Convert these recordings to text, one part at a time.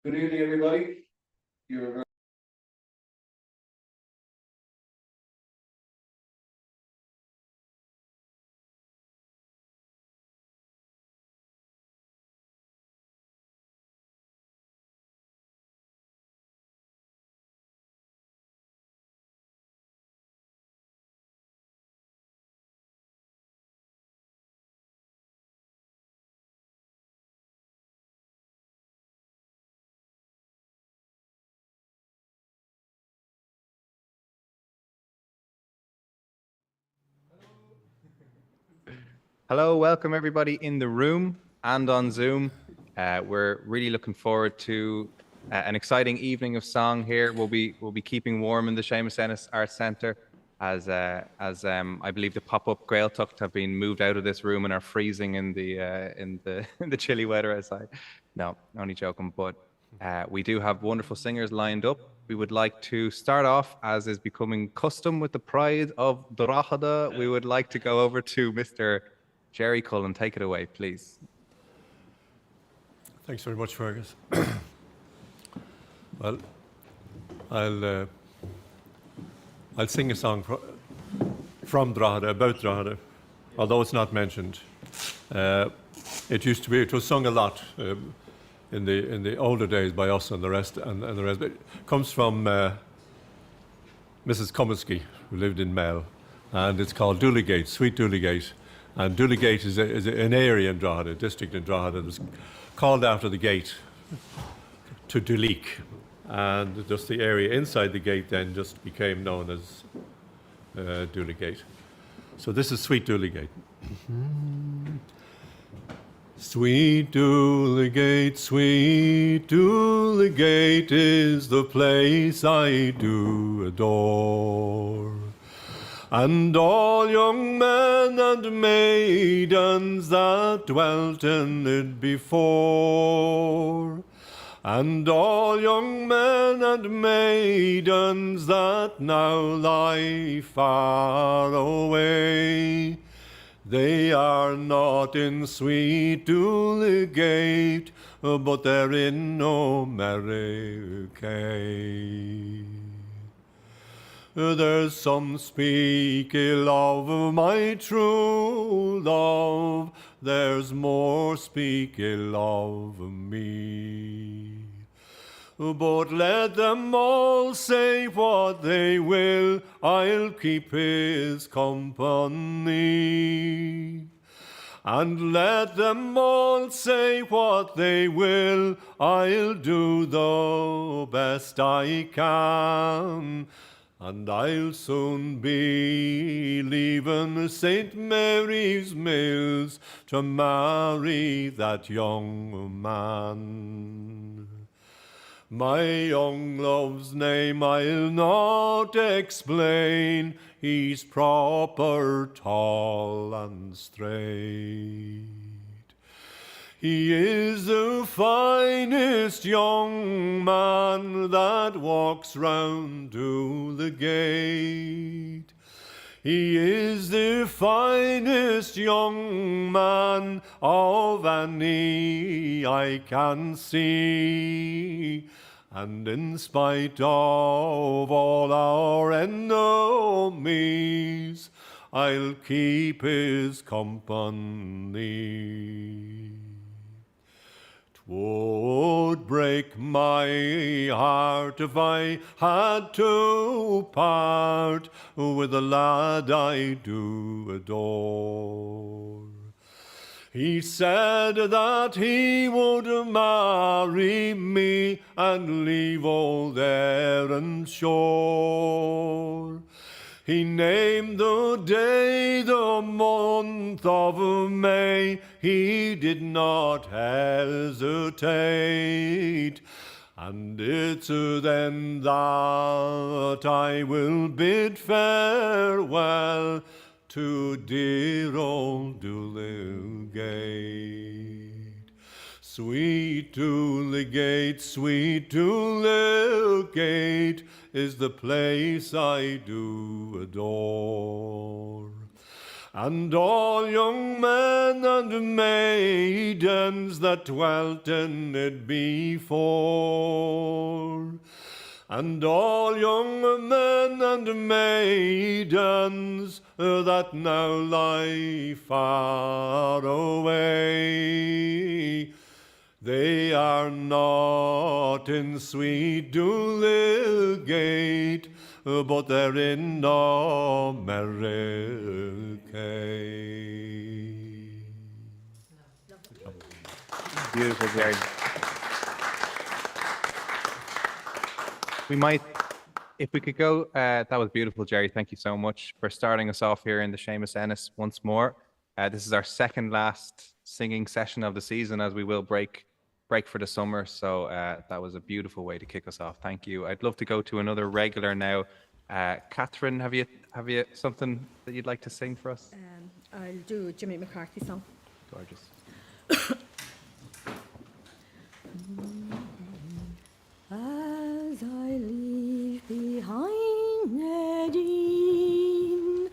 Good evening, everybody. You're Hello, welcome everybody in the room and on Zoom. We're really looking forward to an exciting evening of song here. We'll be keeping warm in the Seamus Ennis Arts Centre as I believe the pop-up Gaeltacht have been moved out of this room and are freezing in the in the chilly weather outside. No, only joking. But we do have wonderful singers lined up. We would like to start off, as is becoming custom with the pride of Drogheda. We would like to go over to Mr. Jerry Cullen. Take it away, please. Thanks very much, Fergus. Well, I'll sing a song from Drogheda, about Drogheda, although it's not mentioned. It was sung a lot in the older days by us and the rest. And the rest. It comes from Mrs. Comiskey, who lived in Mel, and it's called Doolygate, Sweet Doolygate. And Doolygate is an area in Drogheda, a district in Drogheda. It was called after the gate to Duleek. And just the area inside the gate then just became known as Doolygate. So this is Sweet Doolygate. Sweet Doolygate is the place I do adore. And all young men and maidens that dwelt in it before, and all young men and maidens that now lie far away, they are not in sweet Doolygate, but they're in no America. There's some speak ill of my true love, there's more speak ill of me. But let them all say what they will, I'll keep his company. And let them all say what they will, I'll do the best I can. And I'll soon be leaving St. Mary's Mills to marry that young man. My young love's name I'll not explain, he's proper tall and straight. He is the finest young man that walks round to the gate. He is the finest young man of any I can see. And in spite of all our enemies, I'll keep his company. 'Twould break my heart if I had to part with the lad I do adore. He said that he would marry me and leave old Erinshore. He named the day, the month of May, he did not hesitate. And it's then that I will bid farewell to dear old Doolygate. Sweet Doolygate is the place I do adore. And all young men and maidens that dwelt in it before, and all young men and maidens that now lie far away, they are not in sweet Duligate, but they're in America. Beautiful, Jerry. We might, if we could go, that was beautiful, Jerry. Thank you so much for starting us off here in the Seamus Ennis once more. This is our second last singing session of the season, as we will break for the summer. So that was a beautiful way to kick us off. Thank you. I'd love to go to another regular now. Catherine, have you something that you'd like to sing for us? I'll do a Jimmy McCarthy song. Gorgeous. As I leave behind Nadine,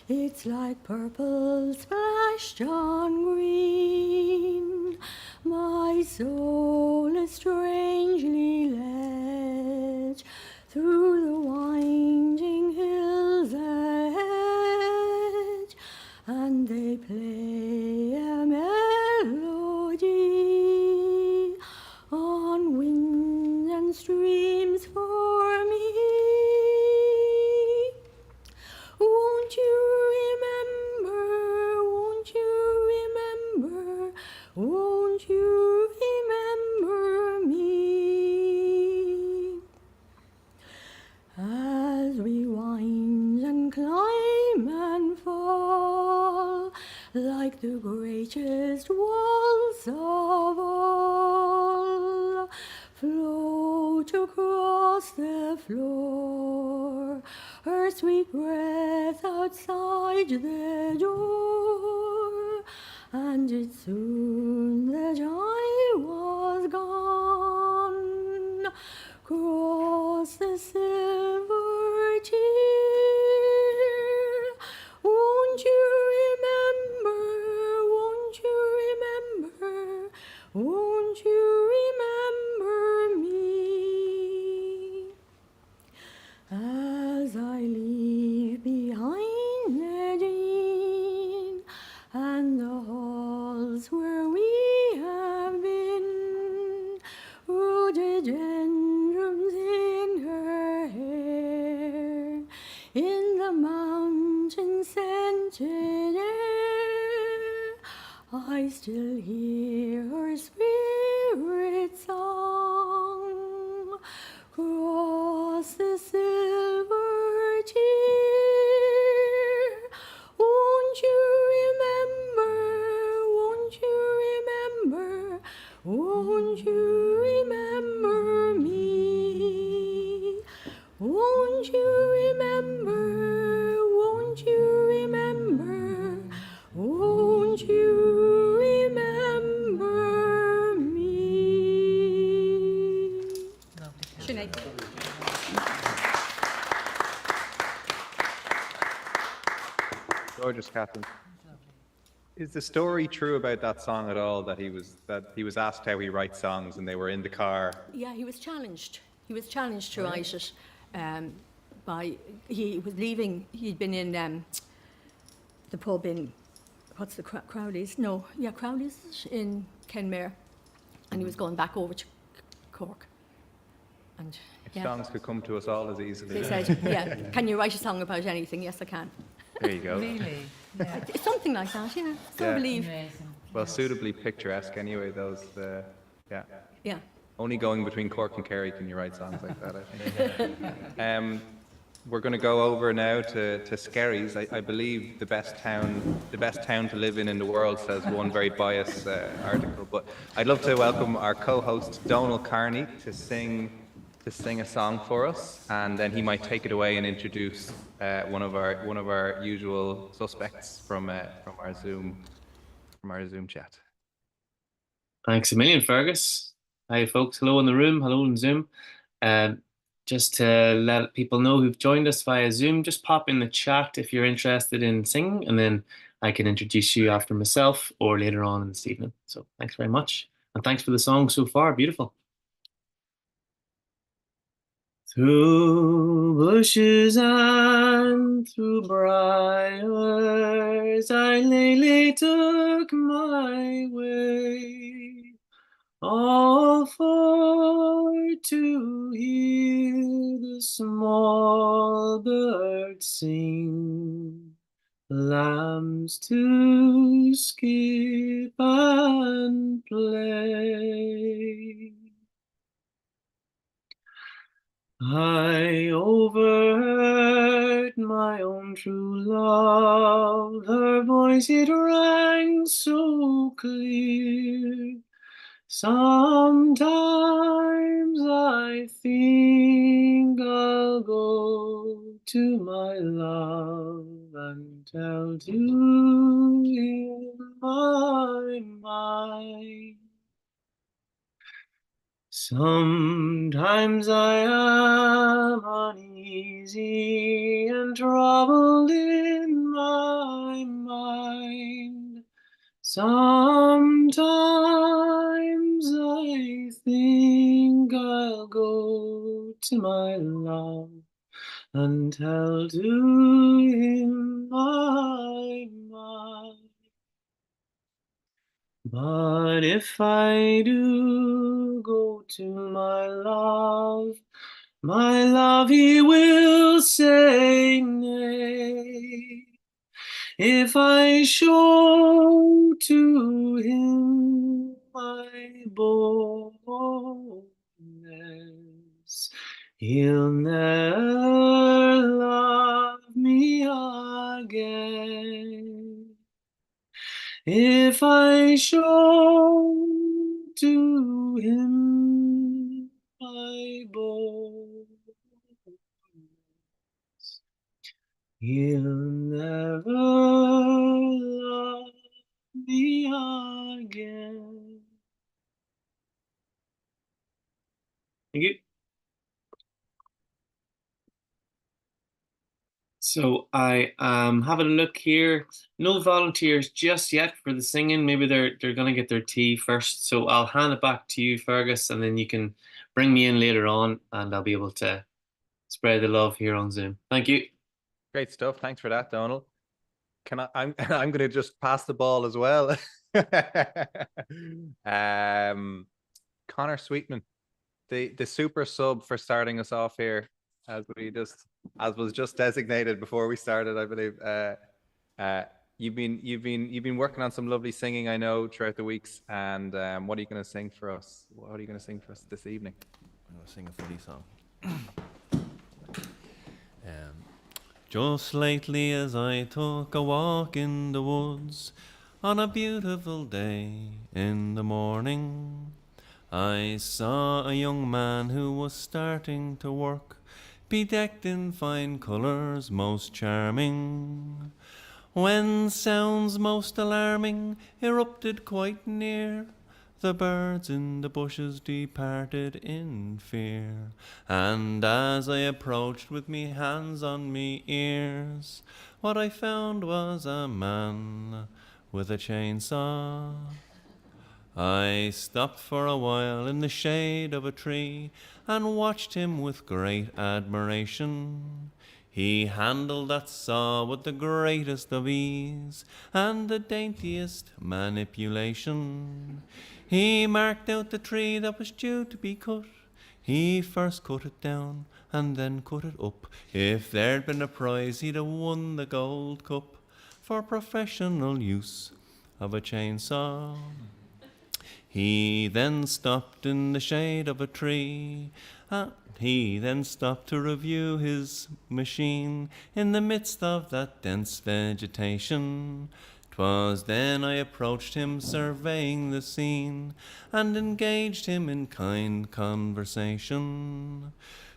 it's like purple splashed on green. My soul is strangely led through the winding hills ahead, and they play a melody on wind and streams for me. Won't you remember, won't you remember, won't you remember me? As we wind and climb and fall, like the greatest waltz of all, float across the floor, her sweet breath outside the door, and it soon that I was gone, cross the silver tear. Won't you remember, won't you remember, won't you remember me? As I leave behind Nadine and the halls where we have been, rhododendrons in her hair, in the mountain scented air, I still hear her spirit song cross the silver tear. Won't you remember, won't you remember, won't you remember me? Won't you remember, won't you remember, won't you remember me? Sinead. Gorgeous, Catherine. Is the story true about that song at all, that he was asked how he writes songs and they were in the car? Yeah, he was challenged. He was challenged to write it he was leaving, he'd been in the pub in, what's the Crowley's? No, yeah, Crowley's in Kenmare, and he was going back over to Cork. And If songs could come to us all as easily. they said, yeah, can you write a song about anything? Yes, I can. There you go. Really? Yeah. It's something like that, yeah. So I Yeah. believe, Amazing. Well, suitably picturesque anyway, those, yeah. yeah. Only going between Cork and Kerry can you write songs like that, I think. We're going to go over now to Skerries. I believe the best town to live in the world, says one very biased article. But I'd love to welcome our co-host Donal Carney to sing a song for us, and then he might take it away and introduce one of our usual suspects from our Zoom chat. Thanks a million, Fergus. Hi, folks. Hello in the room. Hello in Zoom. just to let people know who've joined us via Zoom, just pop in the chat if you're interested in singing, and then I can introduce you after myself or later on in this evening. So thanks very much. And thanks for the song so far. Beautiful. Through bushes and through briars, I lately took my way, all for to hear the small birds sing, lambs to skip and play. I overheard my own true love, her voice it rang so clear. Sometimes I think I'll go to my love and tell to him my mind. Sometimes I am uneasy and troubled in my mind. Sometimes I think I'll go to my love and tell to him my mind. But if I do go to my love he will say nay. If I show to him my boldness, he'll never love me again. If I show to him my boldness, he'll never love me again. Thank you. So I have a look here. No volunteers just yet for the singing. Maybe they're gonna get their tea first. So I'll hand it back to you, Fergus, and then you can bring me in later on, and I'll be able to spread the love here on Zoom. Thank you. Great stuff. Thanks for that, Donald. I'm going to just pass the ball as well. Connor Sweetman, the super sub for starting us off here, as was just designated before we started, I believe. You've been working on some lovely singing, I know, throughout the weeks. And what are you going to sing for us? What are you going to sing for us this evening? I'm going to sing a funny song. Just lately as I took a walk in the woods on a beautiful day in the morning, I saw a young man who was starting to work, bedecked in fine colours, most charming, when sounds most alarming erupted quite near. The birds in the bushes departed in fear, and as I approached with me hands on me ears, what I found was a man with a chainsaw. I stopped for a while in the shade of a tree and watched him with great admiration. He handled that saw with the greatest of ease and the daintiest manipulation. He marked out the tree that was due to be cut. He first cut it down and then cut it up. If there'd been a prize, he'd have won the gold cup for professional use of a chainsaw. He then stopped in the shade of a tree. He then stopped to review his machine in the midst of that dense vegetation. 'Twas then I approached him, surveying the scene, and engaged him in kind conversation.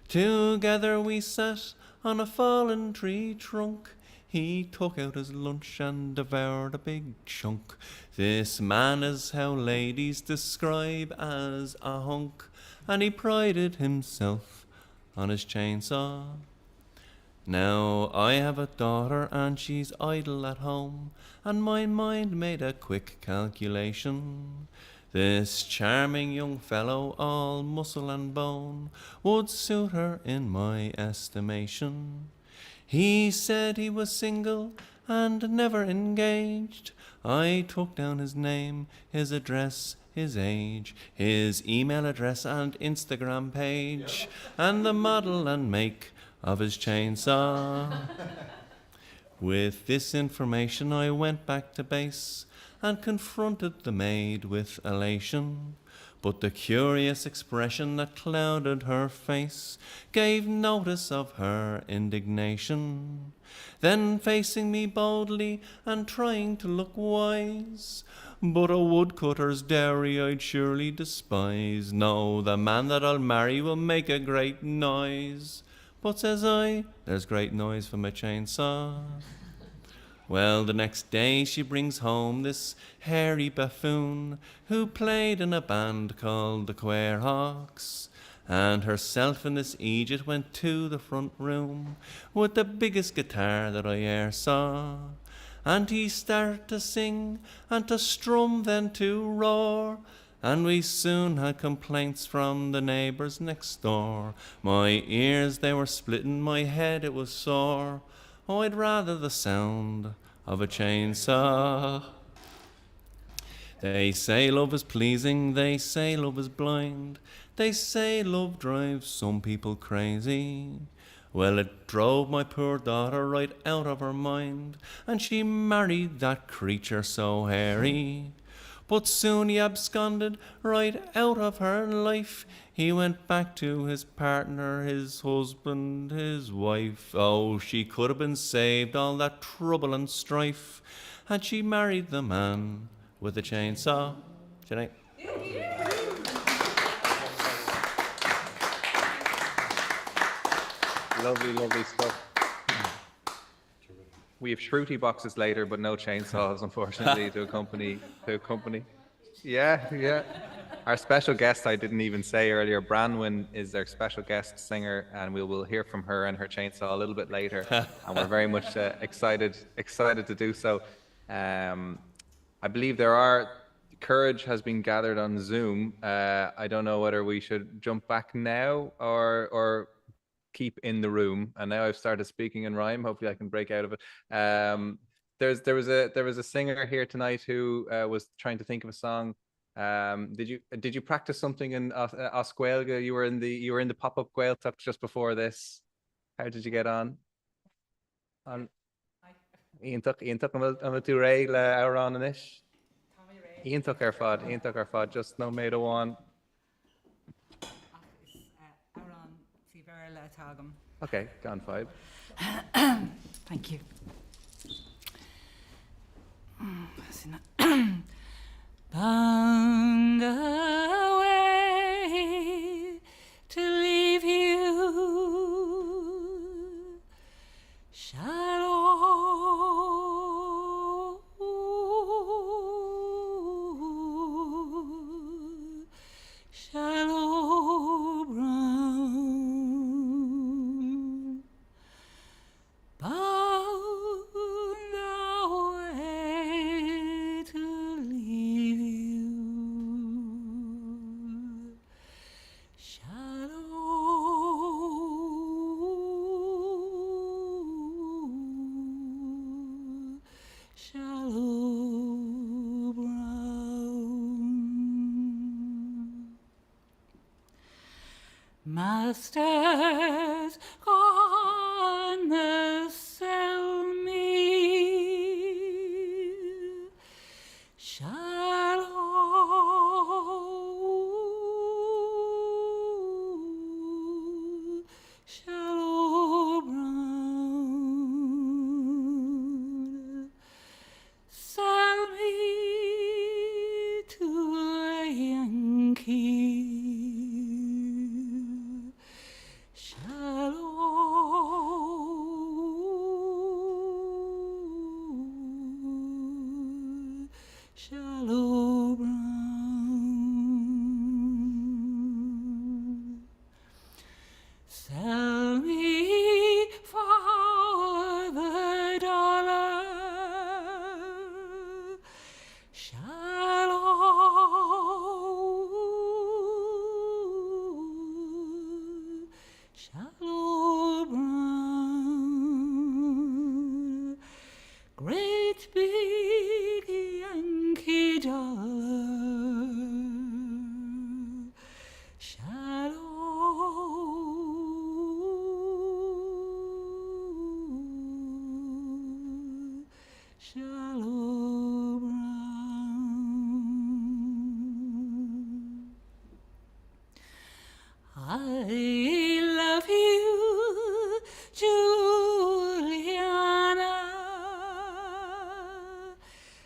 Together we sat on a fallen tree trunk. He took out his lunch and devoured a big chunk. This man is how ladies describe as a hunk, and he prided himself on his chainsaw. Now I have a daughter and she's idle at home, and my mind made a quick calculation. This charming young fellow, all muscle and bone, would suit her in my estimation. He said he was single and never engaged. I took down his name, his address, his age, his email address and Instagram page, and the model and make of his chainsaw. With this information I went back to base and confronted the maid with elation. But the curious expression that clouded her face gave notice of her indignation. Then facing me boldly and trying to look wise, but a woodcutter's dowry I'd surely despise. No, the man that I'll marry will make a great noise. But says I, there's great noise from a chainsaw. Well, the next day she brings home this hairy buffoon who played in a band called the Quairhawks, and herself and this Egypt went to the front room with the biggest guitar that I e'er saw. And he started to sing and to strum, then to roar, and we soon had complaints from the neighbours next door. My ears, they were splitting, my head, it was sore. Oh, I'd rather the sound of a chainsaw. They say love is pleasing, they say love is blind, they say love drives some people crazy. Well, it drove my poor daughter right out of her mind, and she married that creature so hairy. But soon he absconded right out of her life. He went back to his partner, his husband, his wife. Oh, she could have been saved all that trouble and strife had she married the man with the chainsaw. Sinead. Lovely, lovely stuff. We have shruti boxes later, but no chainsaws, unfortunately, to accompany. Yeah. Our special guest, I didn't even say earlier, Branwen is our special guest singer, and we will hear from her and her chainsaw a little bit later. And we're very much excited to do so. I believe courage has been gathered on Zoom. I don't know whether we should jump back now or keep in the room. And now I've started speaking in rhyme. Hopefully I can break out of it. There was a singer here tonight who was trying to think of a song. Did you practice something in Oscuelga? You were in the pop-up Gaeltacht just before this. How did you get on? Ian took am tú ré le árán inis. Ian took our fod just no made a one. Okay, gone 5. Thank you. Bound away to leave you, shallow brown, bound away to leave you, shallow brown. Masters gonna sell me shallow brown. Sell me to a Yankee. Shallow brown. Sell shallow brown, great big Yankee dollar, shallow brown. I love you, Juliana,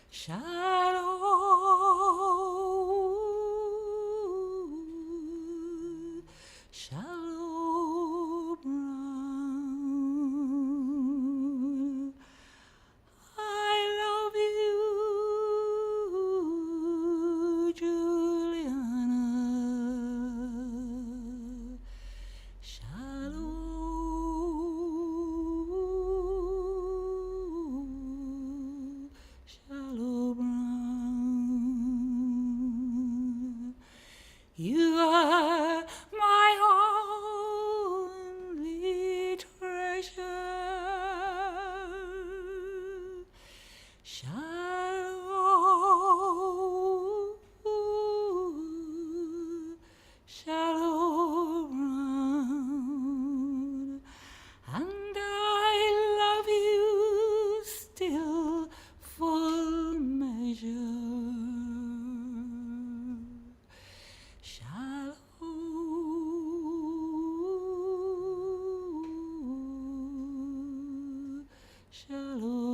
shallow brown. I love you, Juliana, shallow brown. You are my only treasure, shallow brown, and I love you still full measure, shallow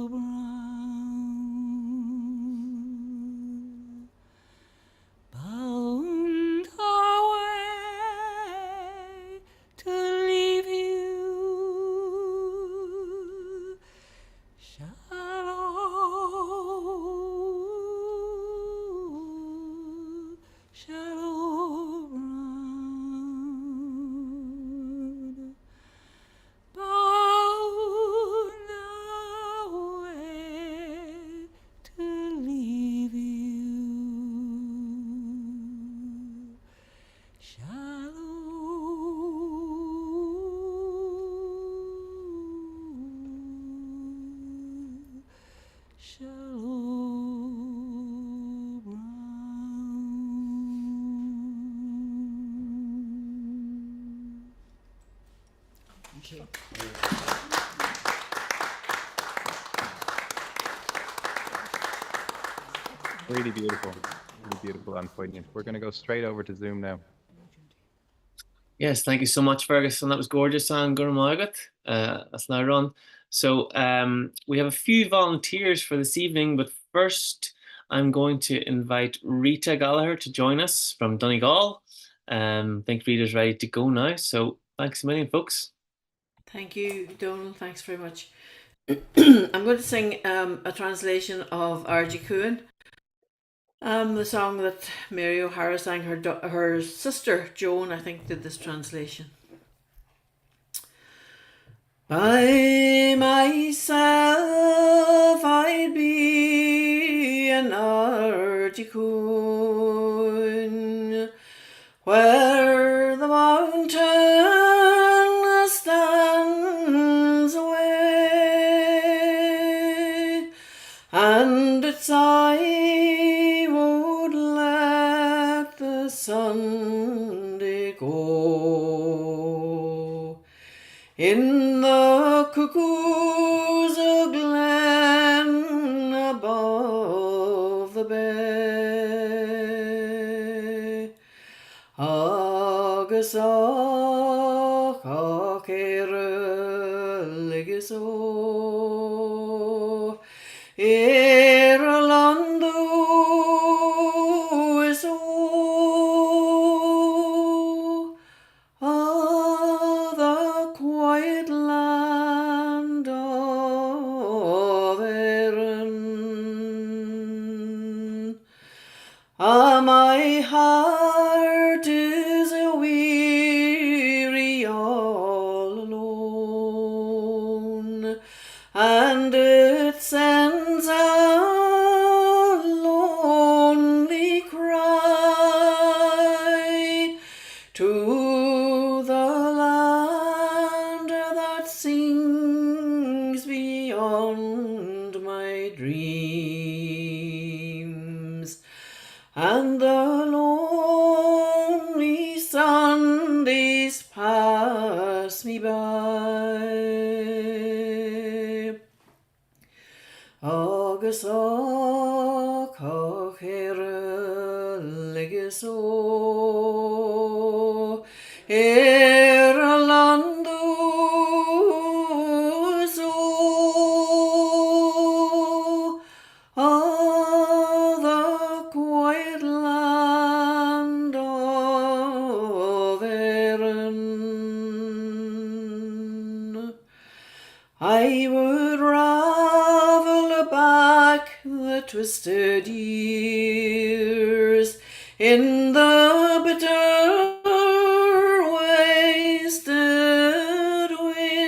brown. Bound away to leave you, shallow brown. Bound away to leave you, shallow brown. Thank you. Really beautiful and poignant. We're going to go straight over to Zoom now. Yes, thank you so much, Ferguson. That was gorgeous. And Gurmaigat. That's now run. So we have a few volunteers for this evening, but first I'm going to invite Rita Gallagher to join us from Donegal. I think Rita's ready to go now. So thanks a million, folks. Thank you, Donal. Thanks very much. I'm going to sing a translation of R.G. Cohen, the song that Mary O'Hara sang. Her sister Joan, I think, did this translation. By myself I'd be an R.G. Cohen, where the mountain stands away, and its eye would let the Sunday go. In the cuckoo's glen above the bay, agus ach ligis o, Lando is o, the quiet land of Erin. My heart is a weary all alone, and it sends out pass me by. Agus ó chéire legus ó Irelandú the quiet land of Erin. I would ravel back the twisted years in the bitter wasted winds,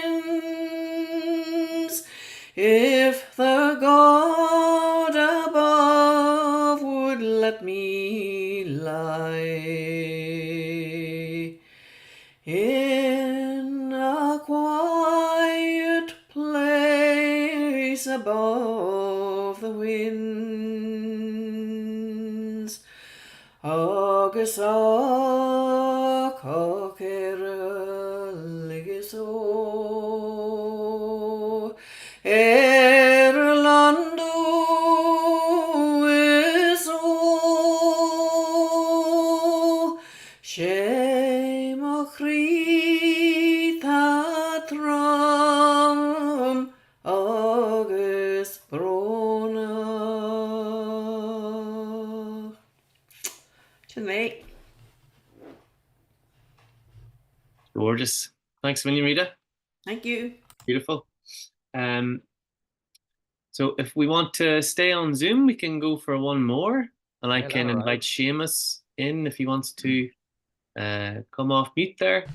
if the God above would let me lie in a quiet place above the winds. Agus á chéire legus ó Irelandú is ó shame a chrí tá trom agus brona. Mate. Gorgeous. Thanks, Vinny Rita. Thank you. Beautiful. So if we want to stay on Zoom, we can go for one more, and I Yeah, can that'll invite Seamus in if he wants to come off mute there.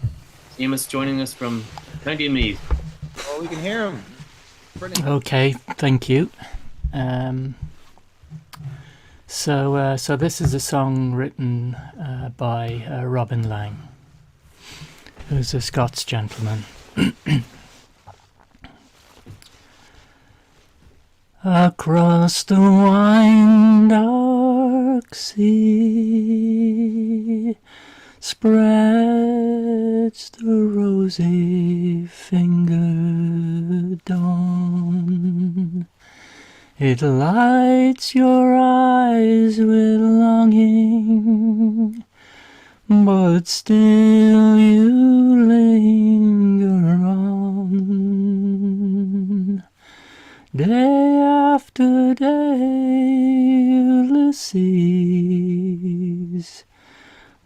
Seamus joining us from County Meath. Oh, we can hear him. Brilliant. Okay, thank you. So this is a song written by Robin Lang, who's a Scots gentleman. Across the wide dark sea spreads the rosy fingered dawn. It lights your eyes with longing, but still you linger on. Day after day, Ulysses,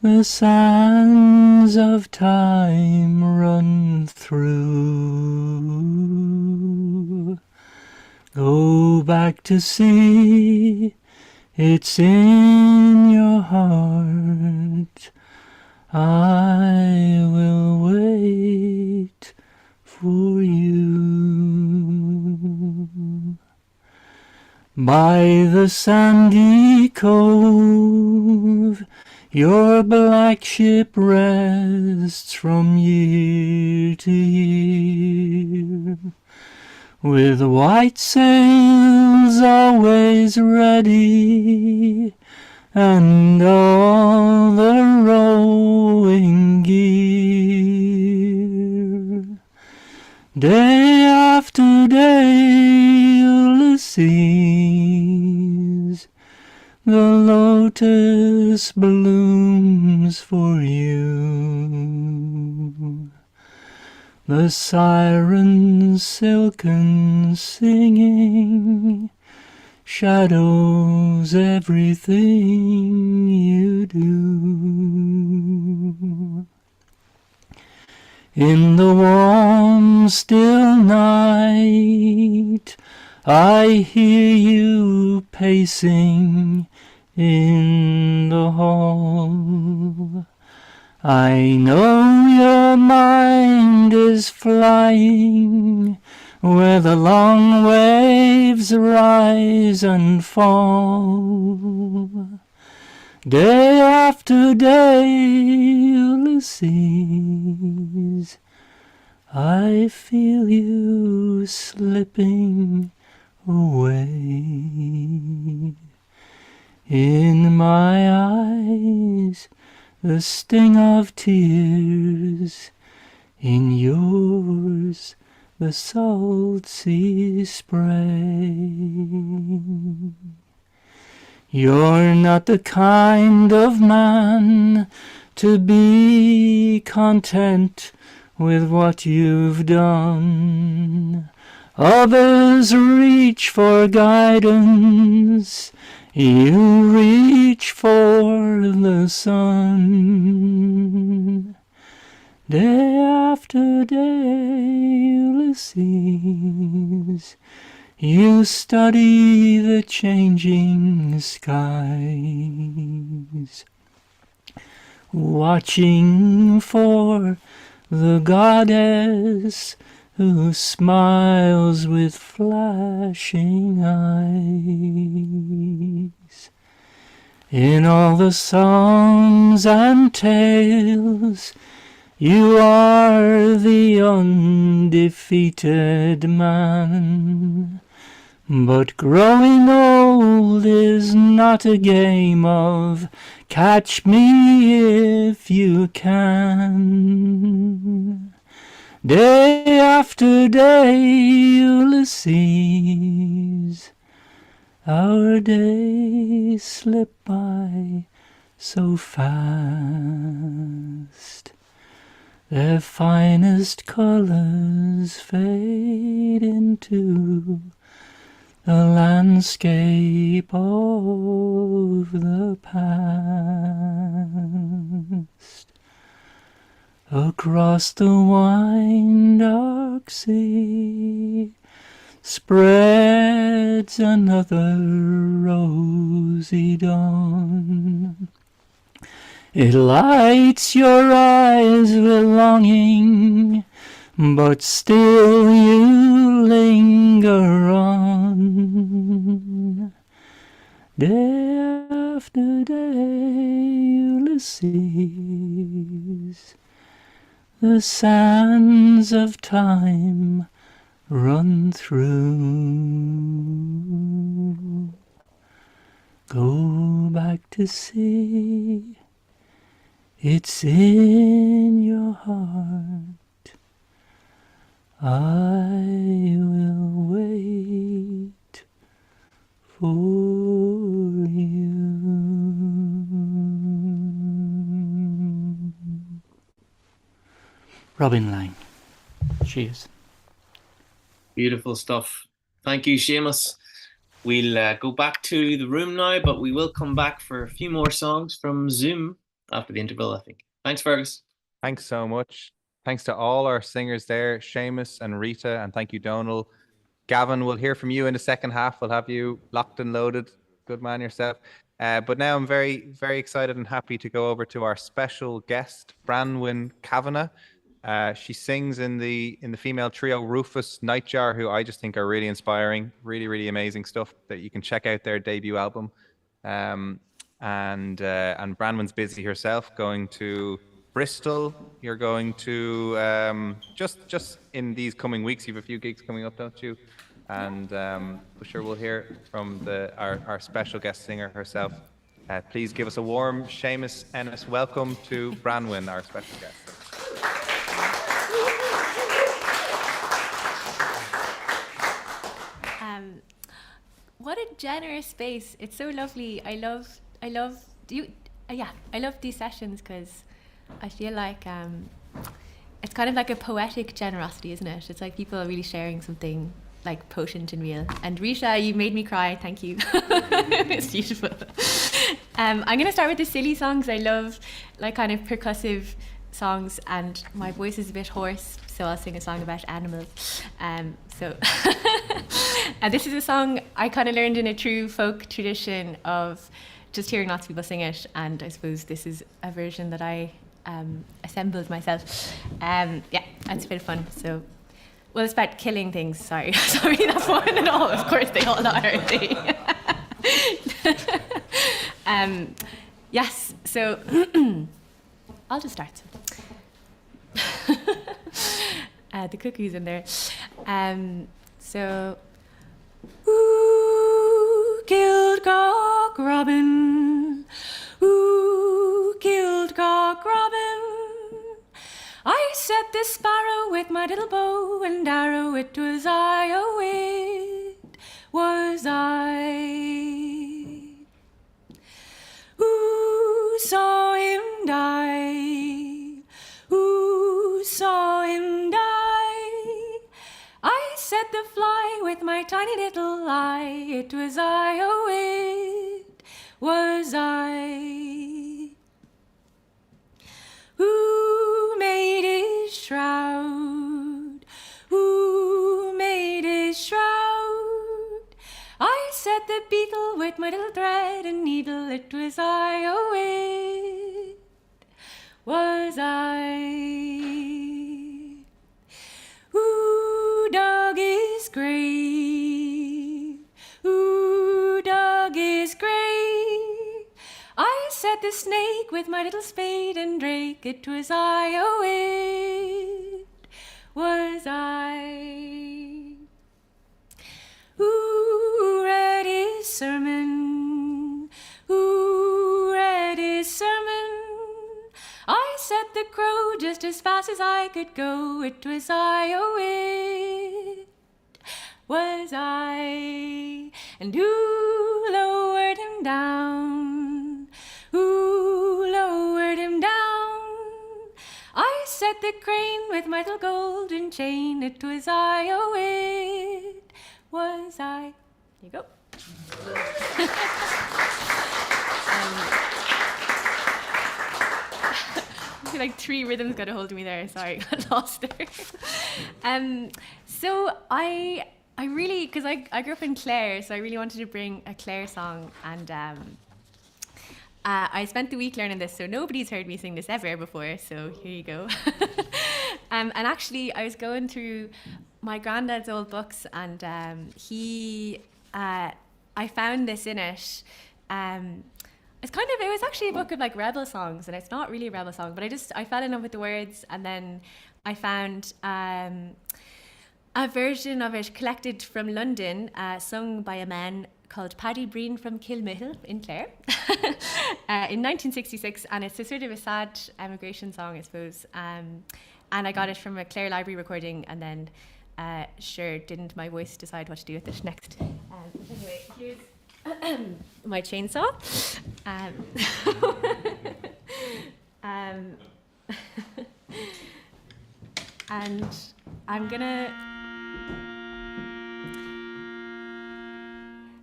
the sands of time run through. Go back to sea, it's in your heart. I will wait for you. By the sandy cove, your black ship rests from year to year, with white sails always ready, and all the rowing gear. Day after day, Ulysses, the lotus blooms for you. The siren's silken singing shadows everything you do. In the warm, still night, I hear you pacing in the hall. I know your mind is flying where the long waves rise and fall. Day after day, Ulysses, I feel you slipping away. In my eyes, the sting of tears in yours the salt sea spray. You're not the kind of man to be content with what you've done. Others reach for guidance, you reach for the sun. Day after day, Ulysses, you study the changing skies, watching for the goddess who smiles with flashing eyes. In all the songs and tales, you are the undefeated man. But growing old is not a game of catch me if you can. Day after day, Ulysses, our days slip by so fast. Their finest colors fade into the landscape of the past. Across the wine dark sea spreads another rosy dawn. It lights your eyes with longing, but still you linger on. Day after day, Ulysses, the sands of time run through. Go back to sea, it's in your heart. I will wait for you. Robin Lang. Cheers. Beautiful stuff. Thank you, Seamus. We'll go back to the room now, but we will come back for a few more songs from Zoom after the interval, I think. Thanks, Fergus. Thanks so much. Thanks to all our singers there, Seamus and Rita, and thank you, Donal. Gavin, we'll hear from you in the second half. We'll have you locked and loaded. Good man yourself. But now I'm very, very excited and happy to go over to our special guest, Branwen Kavanagh. She sings in the female trio Rufous Nightjar, who I just think are really inspiring, really, really amazing stuff that you can check out their debut album. And Branwen's busy herself, going to Bristol. You're going to just in these coming weeks. You have a few gigs coming up, don't you? And for sure we'll hear from our special guest singer herself. Please give us a warm Seamus Ennis welcome to Branwen, our special guest. What a generous space. It's so lovely. I love these sessions because I feel like it's kind of like a poetic generosity, isn't it? It's like people are really sharing something like potent and real. And Rita, you made me cry. Thank you. It's beautiful. I'm going to start with the silly songs. I love like kind of percussive songs, and my voice is a bit hoarse, so I'll sing a song about animals. This is a song I kind of learned in a true folk tradition of just hearing lots of people sing it, and I suppose this is a version that I assembled myself. It's a bit of fun. So, well, it's about killing things. Sorry, that's more than all. Of course, they all are, aren't they? Yes. So, I'll just start. The cookies in there. Who killed Cock Robin? Who killed Cock Robin? I set shot the sparrow with my little bow and arrow. It was I, oh, it was I. Who saw him die? Who saw him die? I set the fly with my tiny little eye. It was I, oh, it was I. Who made his shroud? Who made his shroud? I set the beetle with my little thread and needle. It was I, oh, it was I. Who dug his grave? Who dug his grave? I set the snake with my little spade and drake. It was I, oh, it was I. Who read his sermon? Who read his sermon? I set the crow just as fast as I could go. It was I, oh, it was I. And who lowered him down? Who lowered him down? I set the crane with my little golden chain. It was I, oh, it was I. Here you go. I feel like 3 rhythms got a hold of me there. Sorry, got lost there. So I really, because I grew up in Clare, so I really wanted to bring a Clare song, and I spent the week learning this, so nobody's heard me sing this ever before, so here you go. And actually, I was going through my granddad's old books, and I found this in it. It was actually a book of like rebel songs, and it's not really a rebel song, but I fell in love with the words, and then I found a version of it collected from London, sung by a man called Paddy Breen from Kilmihill in Clare in 1966, and it's a sort of a sad emigration song, I suppose. And I got it from a Clare Library recording, and then sure didn't my voice decide what to do with it next. Anyway, here's my chainsaw. And I'm gonna.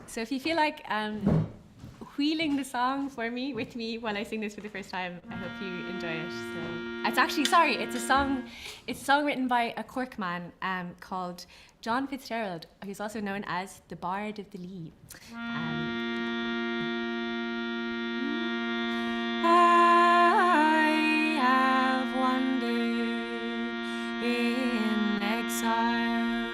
So if you feel like wheeling the song with me while I sing this for the first time, I hope you enjoy it. So it's actually, it's a song written by a Cork man called John Fitzgerald, who's also known as the Bard of the Lee. I have wandered in exile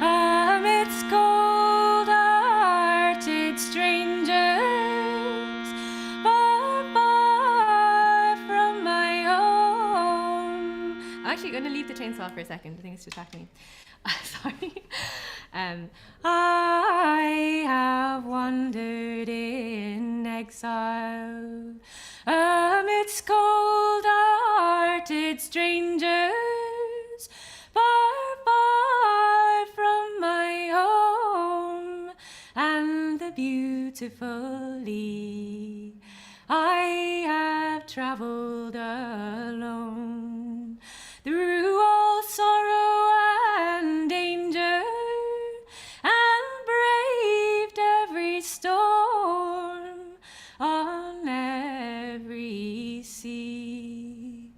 amidst cold-hearted strangers, far, far from my home. I'm actually going to leave the chainsaw for a second. I think it's distracting me. Sorry. I have wandered in exile amidst cold-hearted strangers, far, far from my home and the beautiful Lee. I have travelled alone through all sorrow and danger, and braved every storm on every sea.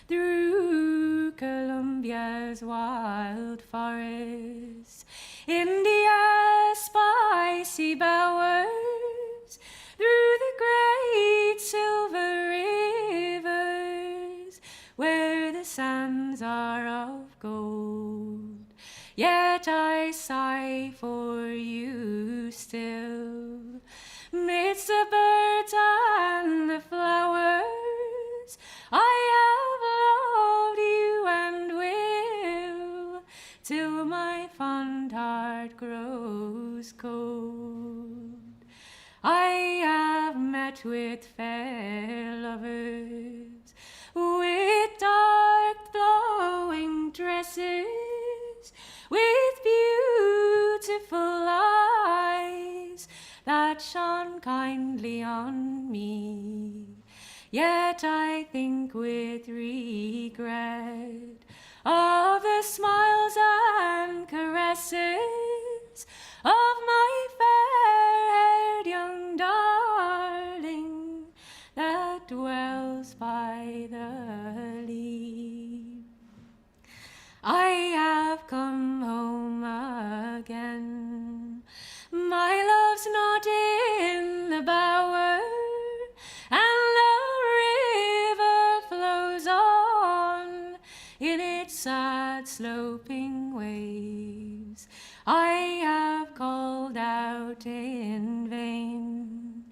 Through Colombia's wild forests, India's spicy bowers, through the great silver rivers, where the sands are of gold. Yet I sigh for you still, midst the birds and the flowers. I have loved you and will, till my fond heart grows cold. I have met with fair lovers, with dark thoughts caresses with beautiful eyes that shone kindly on me. Yet I think with regret of the smiles and caresses of my fair-haired young darling that dwells by the lea. I have come home again. My love's not in the bower, and the river flows on in its sad sloping waves. I have called out in vain,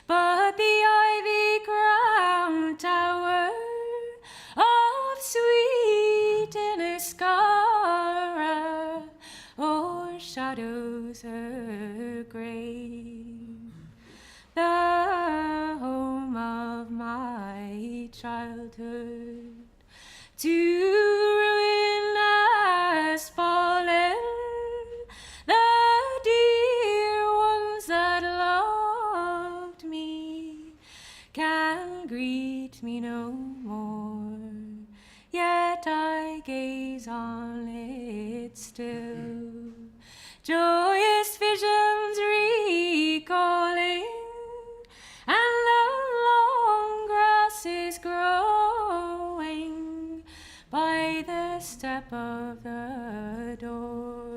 but the ivy-crowned tower of sweet Inniscarra o'ershadows her grave, the home of my childhood. To ruin has fallen the dear ones that loved me, can greet me no more, yet I gaze on it still, joyous visions recalling, and the long grass is growing by the step of the door.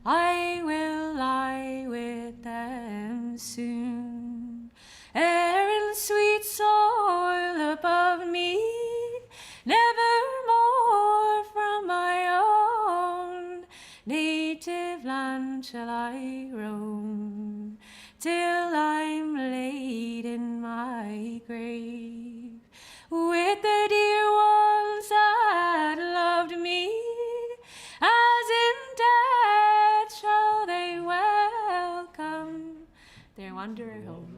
I will lie with them soon, air and sweet soil above me, never more from my own native land shall I roam, till I'm laid in my grave with the dear ones that loved me, as in death shall they welcome their wanderer home.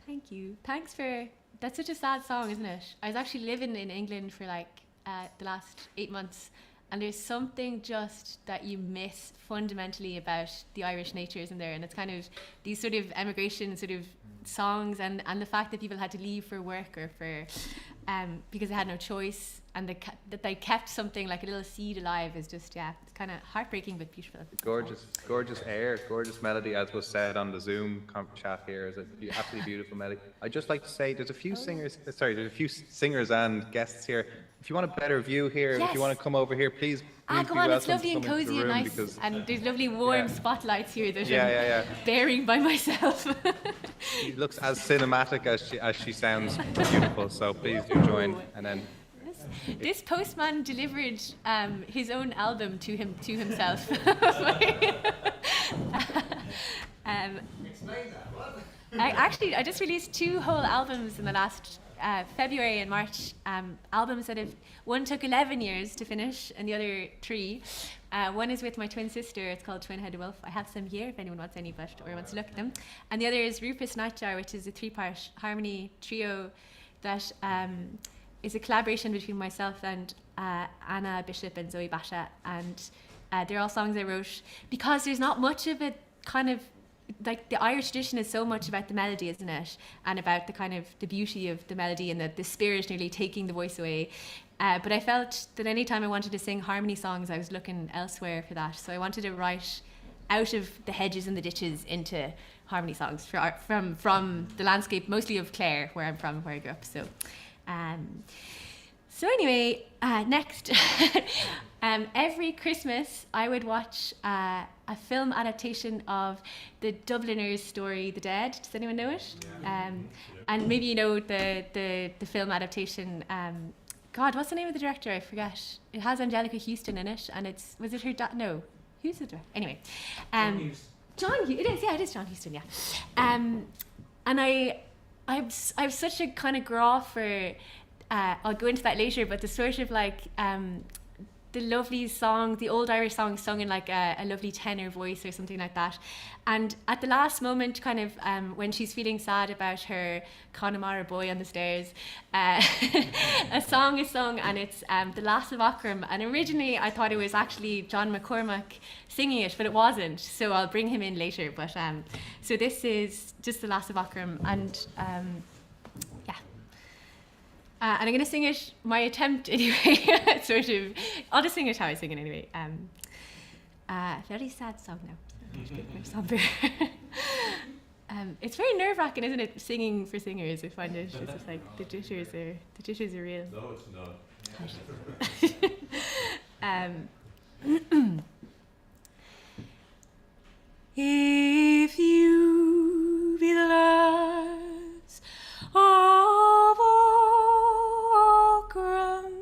Thank you. Thanks for, that's such a sad song, isn't it? I was actually living in England for like the last 8 months, and there's something just that you miss fundamentally about the Irish natures in there, and it's kind of these sort of emigration sort of songs, and the fact that people had to leave for work or for because they had no choice, and that they kept something like a little seed alive is just, yeah, it's kind of heartbreaking but beautiful. Gorgeous air, gorgeous melody, as was said on the Zoom chat here. Is a absolutely beautiful melody. I'd just like to say there's a few singers and guests here. If you want a better view here, Yes. if you want to come over here, please Go be on, it's welcome lovely to and come into cozy the and room, nice, because and there's lovely warm spotlights here that Yeah. I'm bearing by myself. she looks as cinematic as she sounds beautiful. So please do join. And then This postman delivered his own album to himself. I just released 2 whole albums in the last February and March. Albums that one took 11 years to finish, and the other 3. One is with my twin sister. It's called Twin Headed Wolf. I have some here if anyone wants any, or wants to look at them. And the other is Rufous Nightjar, which is a 3-part harmony trio that is a collaboration between myself and Anna Bishop and Zoe Basha, and they're all songs I wrote because there's not much of it. Kind of like the Irish tradition is so much about the melody, isn't it, and about the kind of the beauty of the melody and the spirit nearly taking the voice away. But I felt that anytime I wanted to sing harmony songs, I was looking elsewhere for that. So I wanted to write out of the hedges and the ditches into harmony songs from the landscape, mostly of Clare, where I'm from, where I grew up. So anyway, next, every Christmas I would watch a film adaptation of the Dubliners' story, The Dead. Does anyone know it? And maybe you know the film adaptation. God, what's the name of the director? I forget. It has Angelica Houston in it, and was it her dad? No, who's the director? Anyway, John Huston. It is, yeah, it is John Huston, yeah. And I've such a kind of graw for. I'll go into that later, but the sort of like the lovely song, the old Irish song sung in like a lovely tenor voice or something like that. And at the last moment, kind of when she's feeling sad about her Connemara boy on the stairs, a song is sung, and it's The Lass of Aughrim. And originally I thought it was actually John McCormack singing it, but it wasn't. So I'll bring him in later. But so this is just The Lass of Aughrim, and yeah. And I'm going to sing it, my attempt anyway, sort of. I'll just sing it how I sing it anyway. Very sad song now. Somber. It's very nerve-wracking, isn't it? Singing for singers, I find it. It's just like the jitters are real. No, it's not. If you be the lass of Aughrim,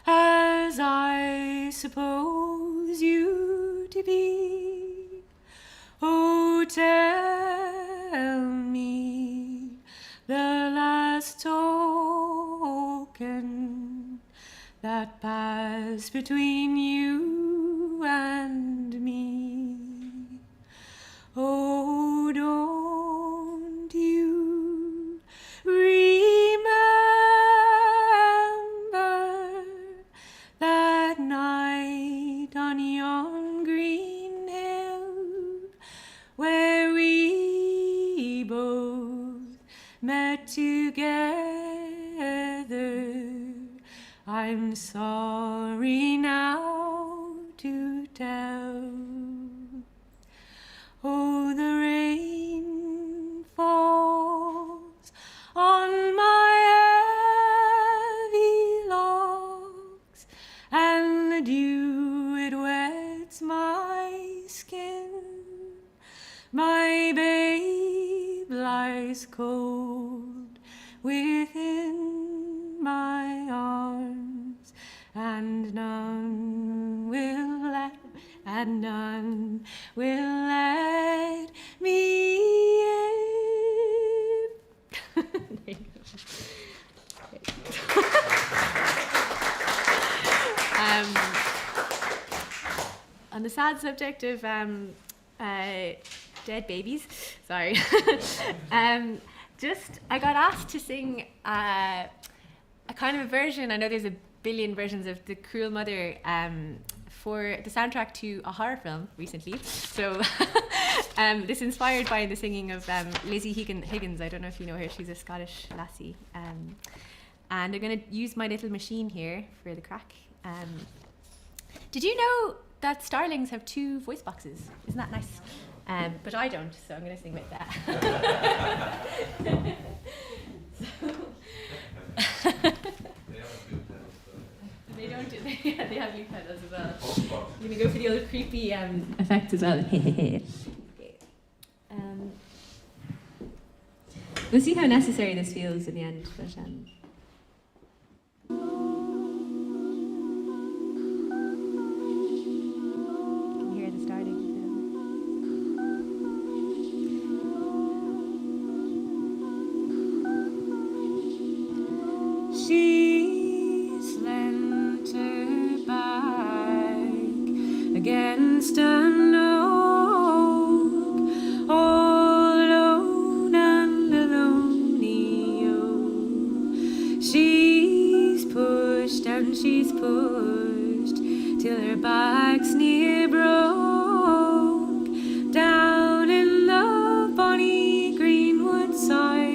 as I suppose you to be, oh, tell me the last token that passed between you and me. Oh, don't you remember that night on yon green hill where we both met together? I'm sorry now to tell. Oh, the rain falls on my heavy locks, and the dew, it wets my skin. My babe lies cold within my arms, and none will let me in. There you go. On the sad subject of dead babies, sorry. Just I got asked to sing a kind of a version. I know there's a billion versions of The Cruel Mother for the soundtrack to a horror film recently. So this inspired by the singing of Lizzie Higgins. I don't know if you know her. She's a Scottish lassie. And I'm going to use my little machine here for the crack. Did you know that starlings have 2 voice boxes? Isn't that nice? But I don't, so I'm going to sing with that. They don't. They have loop pedals as well. I'm going to go for the other creepy effects as well. We'll see how necessary this feels in the end. But, She's leant her back against an oak, all alone and lonely. Oh, she's pushed and she's pushed till her back's near broke, down in the bonny greenwood side.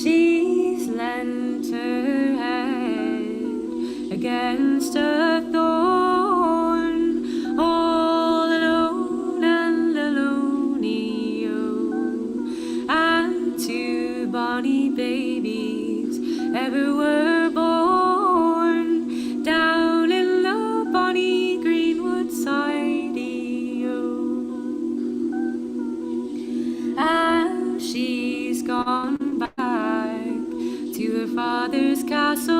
She's leant her head against a thorn, all alone and lonely. Oh, and 2 bonny babies ever were born, down in the bonny greenwood side. Oh, and she's gone back to her father's castle,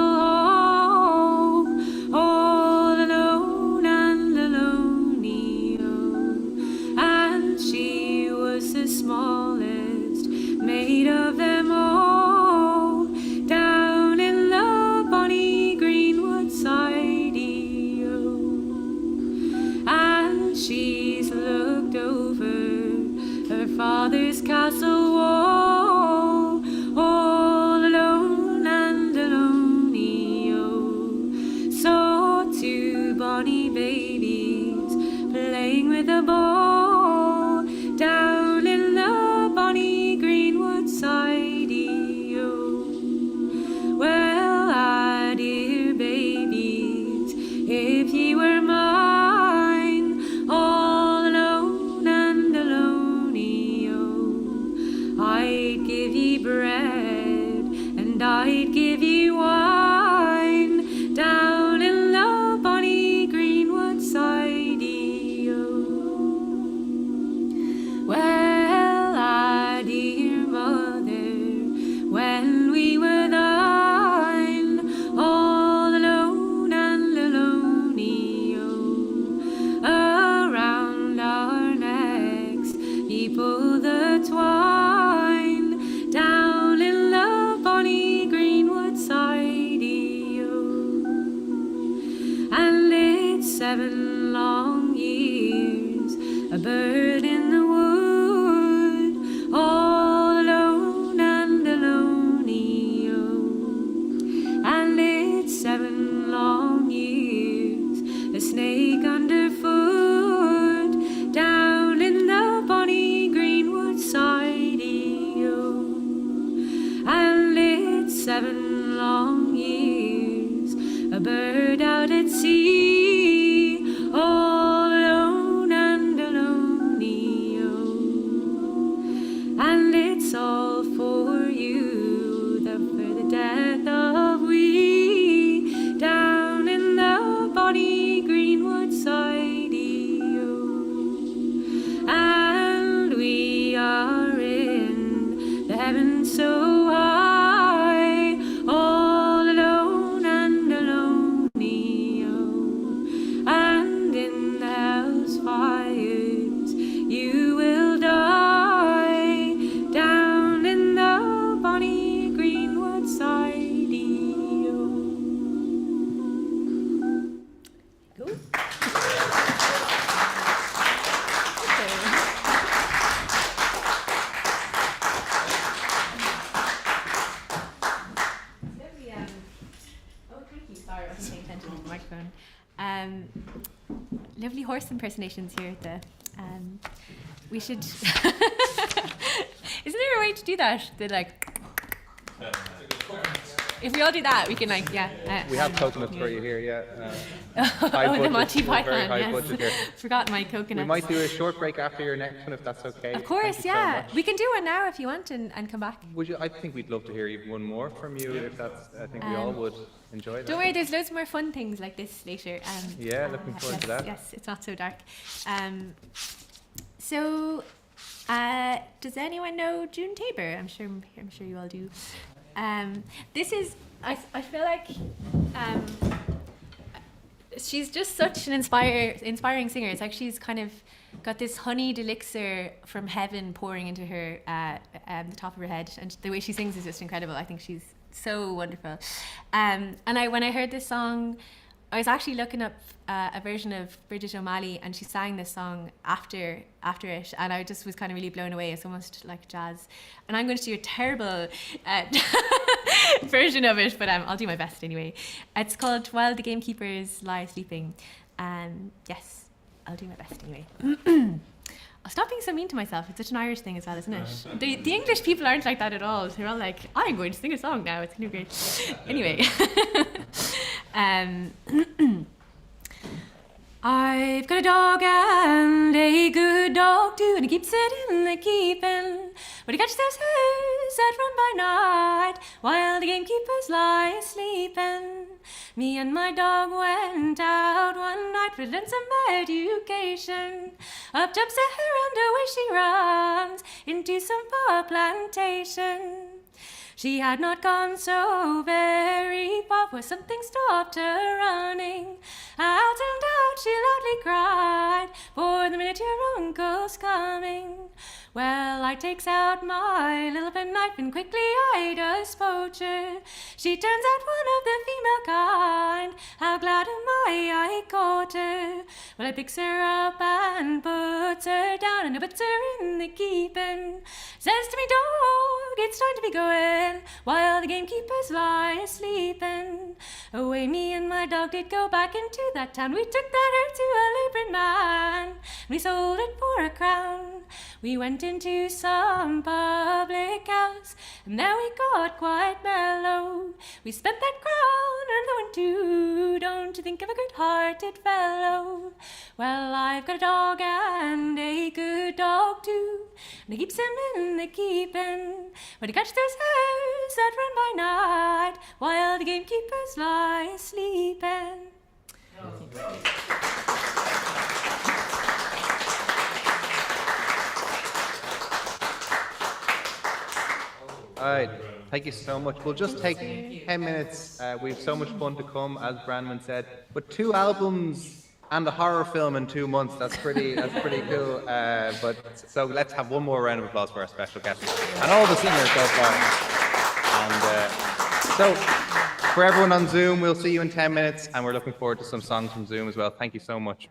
all alone and lonely. Oh, and she was the smallest maid of them all, down in the bonny father's castle wall, all alone and alone-y-oh. Saw two bonny babies playing with a ball down in the bonny greenwood side-y-oh. Well, ah, dear babies, if ye were mine, all alone and alone-y-oh, I'd give ye bread and I'd give ye wine down in the bonny greenwood side-y-oh. Well, ah, dear mother, when we were thine, all alone and alone-y-oh, around our necks ye pull the twine down in the bonny greenwood side-y-oh. And it's 7 long years, a bird in the wood, all alone and alone-y-oh. And it's 7 long years, a snake underfoot, down in the bonny greenwood side-y-oh. And it's 7 long years, a bird out at sea, all alone and alone-y-oh. And it's all for you, for the death of we, down in the bonny greenwood side-y-oh. And we are in the heavens so high, all alone and alone-y-oh. And in the house fires you will die, down in the bonny greenwood side-y-oh. Cool. Lovely, oh, thank you. Sorry, I wasn't paying attention to the microphone. Lovely horse impersonations here at the. We should. Isn't there a way to do that? The like. If we all do that, we can like We have coconuts for you here, yeah. Oh, High the budget, Monty we're very Python. high Yes. budget here. Forgot my coconuts. We might do a short break after your next one if that's okay. Of course, Thank you so yeah. much. We can do one now if you want and come back. Would you? I think we'd love to hear even one more from you if that's. I think we all would enjoy that. Don't worry, there's loads more fun things like this later. Yeah, looking forward yes, to that. Yes, it's not so dark. Does anyone know June Tabor? I'm sure you all do. This is I feel like she's just such an inspiring singer. It's like she's kind of got this honeyed elixir from heaven pouring into her the top of her head, and the way she sings is just incredible. I think she's so wonderful. And when I heard this song, I was actually looking up a version of Bridget O'Malley, and she sang this song after it, and I just was kind of really blown away. It's almost like jazz, and I'm going to do a terrible version of it, but I'll do my best anyway. It's called While the Gamekeepers Lie Sleeping. Yes, I'll do my best anyway. I'll stop being so mean to myself. It's such an Irish thing as well, isn't it? The English people aren't like that at all. They're all like, I'm going to sing a song now. It's going to be great. Anyway. I've got a dog and a good dog too, and he keeps it in the keeping. But he catches those hares that run by night while the gamekeepers lie sleeping. Me and my dog went out one night for learn some education. Up jumps a hare and away she runs into some far plantation. She had not gone so very far, for something stopped her running. Out and out she loudly cried, for the minute your uncle's coming. Well, I takes out my little penknife and quickly I does poach her. She turns out one of the female kind, how glad am I caught her. Well, I picks her up and puts her down crown and a bits are in the keeping. Says to me, dog, it's time to be going, while the gamekeepers lie a-sleeping. Away me and my dog did go back into that town. We took that herd to a labouring man, and we sold it for a crown. We went into some public house, and there we got quite mellow. We spent that crown and the one too. Don't you think of a good-hearted fellow? Well, I've got a dog and a good dog too, and he keeps him in the keeping. But he catches those hares that run by night, while the gamekeepers lie sleeping. All right, thank you so much. We'll just take 10 minutes. We have so much fun to come, as Branwen said. But 2 albums and a horror film in 2 months, that's pretty cool. But so let's have one more round of applause for our special guest and all the singers so far. And so for everyone on Zoom, we'll see you in 10 minutes, and we're looking forward to some songs from Zoom as well. Thank you so much.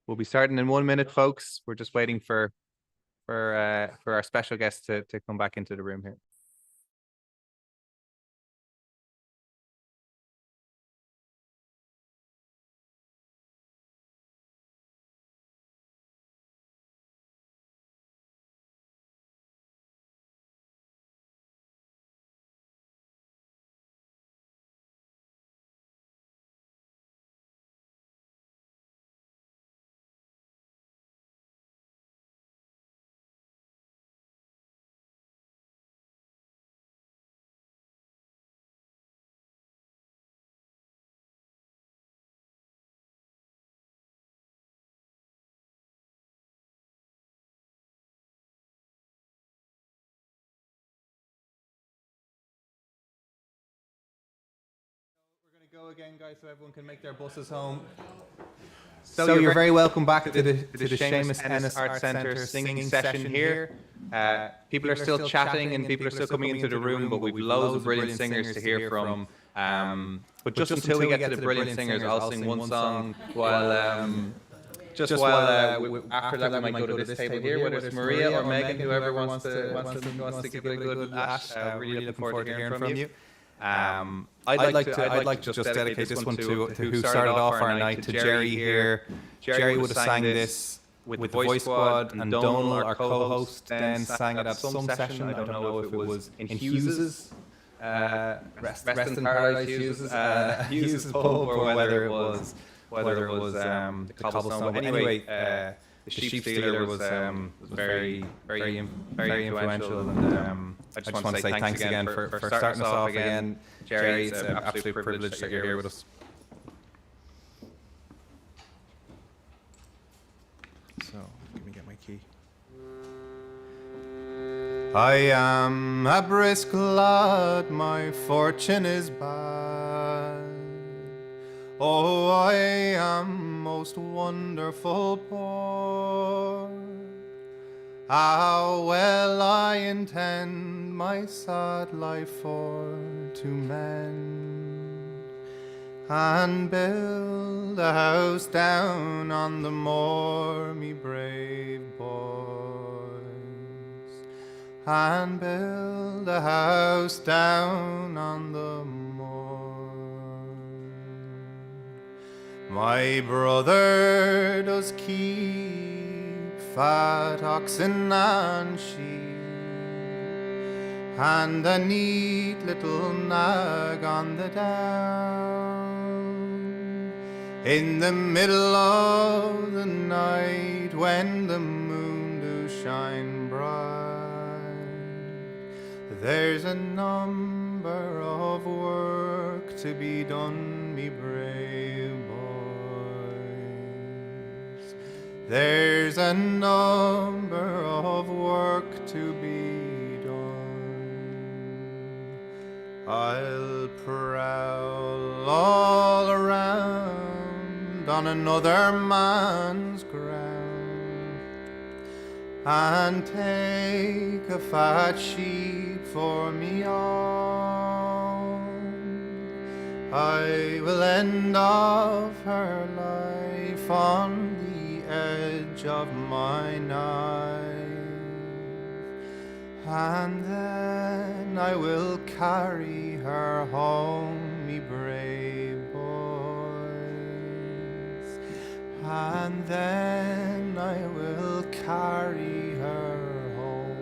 We'll be starting in 1 minute, folks. We're just waiting for our special guest to come back into the room here. Go again, guys, so everyone can make their buses home. So you're very welcome back to the Seamus Ennis Art Centre singing session here. People are still chatting and people are still coming into the room, but we've loads of brilliant singers to hear from. But just until we get to the brilliant singers, I'll sing one song while after that we might go to this table here, whether it's Maria or Megan, whoever wants to give it a good ash. Really looking forward to hearing from you. I'd like to just dedicate this one to who started off our night, to Jerry here. Jerry would have sang this with the voice squad, and Donal, our co-host, then sang it at some session. I don't know if it was in Hughes's Rest in Paradise Hughes's pub, or whether it was the Cobblestone. But anyway, the Sheep Stealer was very influential, and I just want to say thanks again for starting us off again. Jerry, it's an absolute privilege that you're here with us. So, let me get my key. I am a brisk lad, my fortune is bad. Oh, I am most wonderful poor. How well I intend my sad life for to mend, and build a house down on the moor, me brave boys, and build a house down on the moor. My brother does keep fat oxen and sheep, and a neat little nag on the down. In the middle of the night, when the moon do shine bright, there's a number of work to be done, me brave boys. There's a number of work to be done. I'll prowl all around on another man's ground, and take a fat sheep for me own. I will end off her life on the edge of my knife, and then I will carry her home, me brave boys, and then I will carry her home.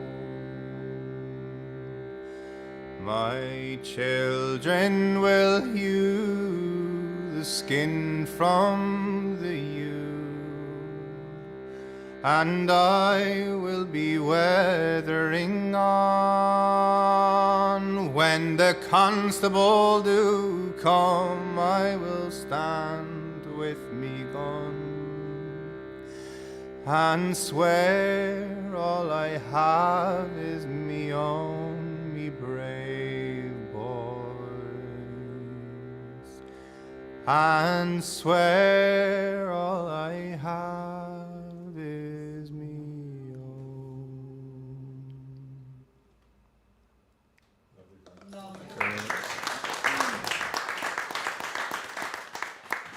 My children will hew the skin from the ewe, and I will be weathering on. When the constable do come, I will stand with me gun, and swear all I have is me own, me brave boys, and swear all I have is me own.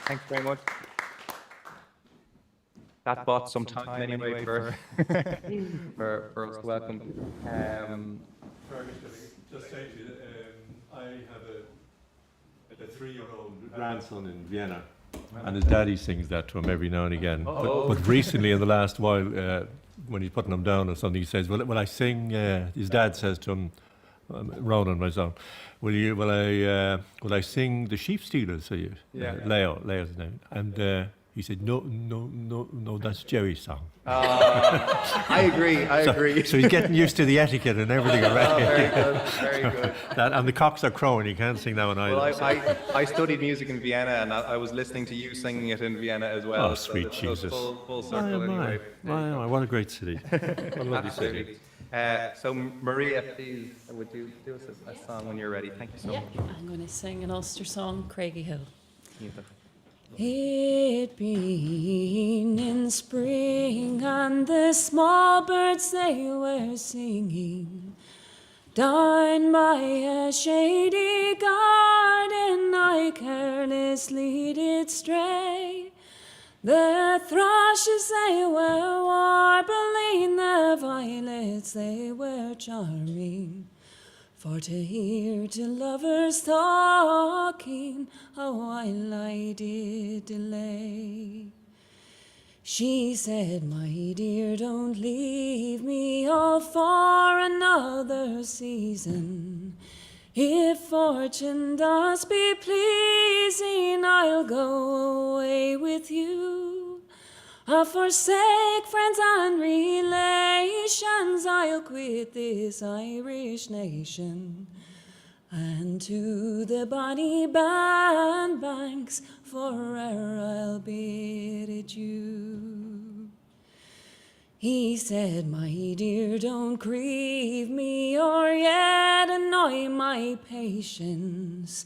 Thanks very much. that bought some time anyway for for us to welcome. Just say to you, I have a 3-year-old grandson in Vienna, and his daddy sings that to him every now and again. But recently, in the last while, when he's putting him down or something, he says, "Will I sing?" His dad says to him, Ronan, my son, will I sing the Sheep Stealers? Leo's name, and he said, no, that's Jerry's song. I agree. So he's getting used to the etiquette and everything already. Very good. And the cocks are crowing. He can't sing that one either. Well, I studied music in Vienna, and I was listening to you singing it in Vienna as well. Oh, sweet Jesus. Full circle anyway. What a great city. What a lovely city. So Maria, please, would you do us a song when you're ready? Thank you so much. I'm going to sing an Ulster song, Craigie Hill. Beautiful. It been in spring and the small birds they were singing down by a shady garden I carelessly did stray. The thrushes they were warbling, the violets they were charming. For to hear two lovers talking, a while I did delay. She said, my dear, don't leave me all for another season. If fortune does be pleasing, I'll go away with you. I'll forsake friends and relations, I'll quit this Irish nation, and to the bonny bandbanks forever I'll bid adieu. He said, my dear, don't grieve me or yet annoy my patience.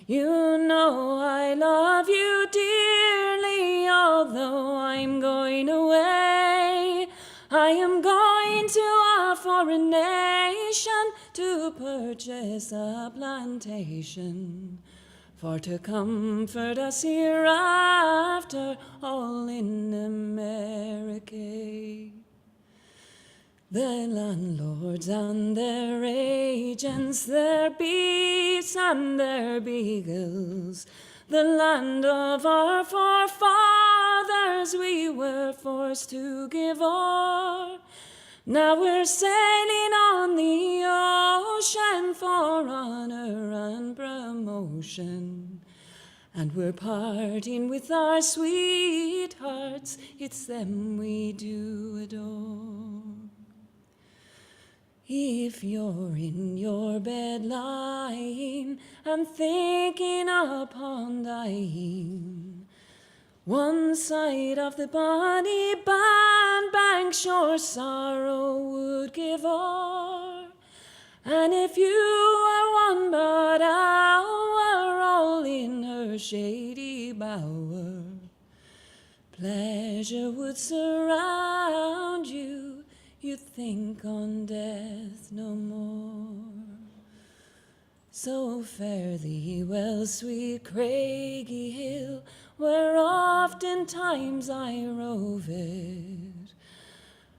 You know I love you dearly, although I'm going away. I am going to a foreign nation to purchase a plantation, for to comfort us hereafter all in America. The landlords and their agents, their beasts and their beagles, the land of our forefathers we were forced to give o'er. Now we're sailing on the ocean for honor and promotion, and we're parting with our sweethearts, it's them we do adore. If you're in your bed lying and thinking upon dying, one side of the bonny bandbank your sorrow would give o'er. And if you are one but hour all in her shady bower, pleasure would surround you, you'd think on death no more. So fare thee well, sweet Craigie Hill, where oftentimes I roved.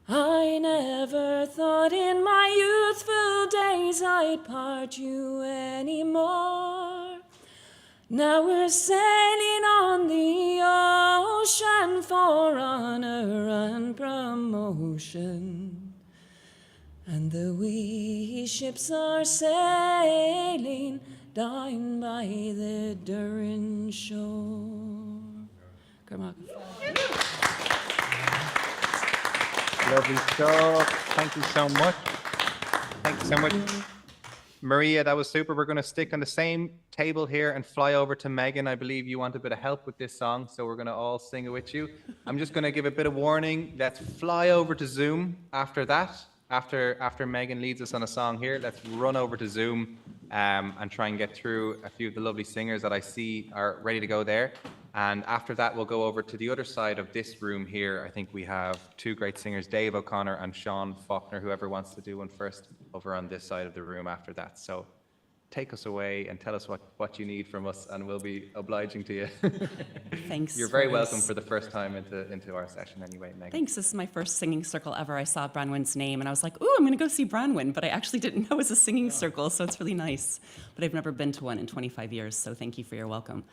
I never thought in my youthful days I'd part you any more. Now we're sailing on the ocean for honor and promotion, and the wee ships are sailing down by the Durin shore. Lovely stuff. Thank you so much. Thank you so much. Maria, that was super. We're going to stick on the same table here and fly over to Megan. I believe you want a bit of help with this song, so we're going to all sing it with you. I'm just going to give a bit of warning. Let's fly over to Zoom after that. After Megan leads us on a song here, let's run over to Zoom and try and get through a few of the lovely singers that I see are ready to go there. And after that, we'll go over to the other side of this room here. I think we have two great singers, Dave O'Connor and Sean Faulkner, whoever wants to do one first, over on this side of the room after that. So take us away and tell us what you need from us, and we'll be obliging to you. Thanks. You're very for welcome this. for the first time into our session anyway, Megan. Thanks. This is my first singing circle ever. I saw Branwen's name and I was like, ooh, I'm going to go see Branwen, but I actually didn't know it was a singing circle, so it's really nice. But I've never been to one in 25 years, so thank you for your welcome.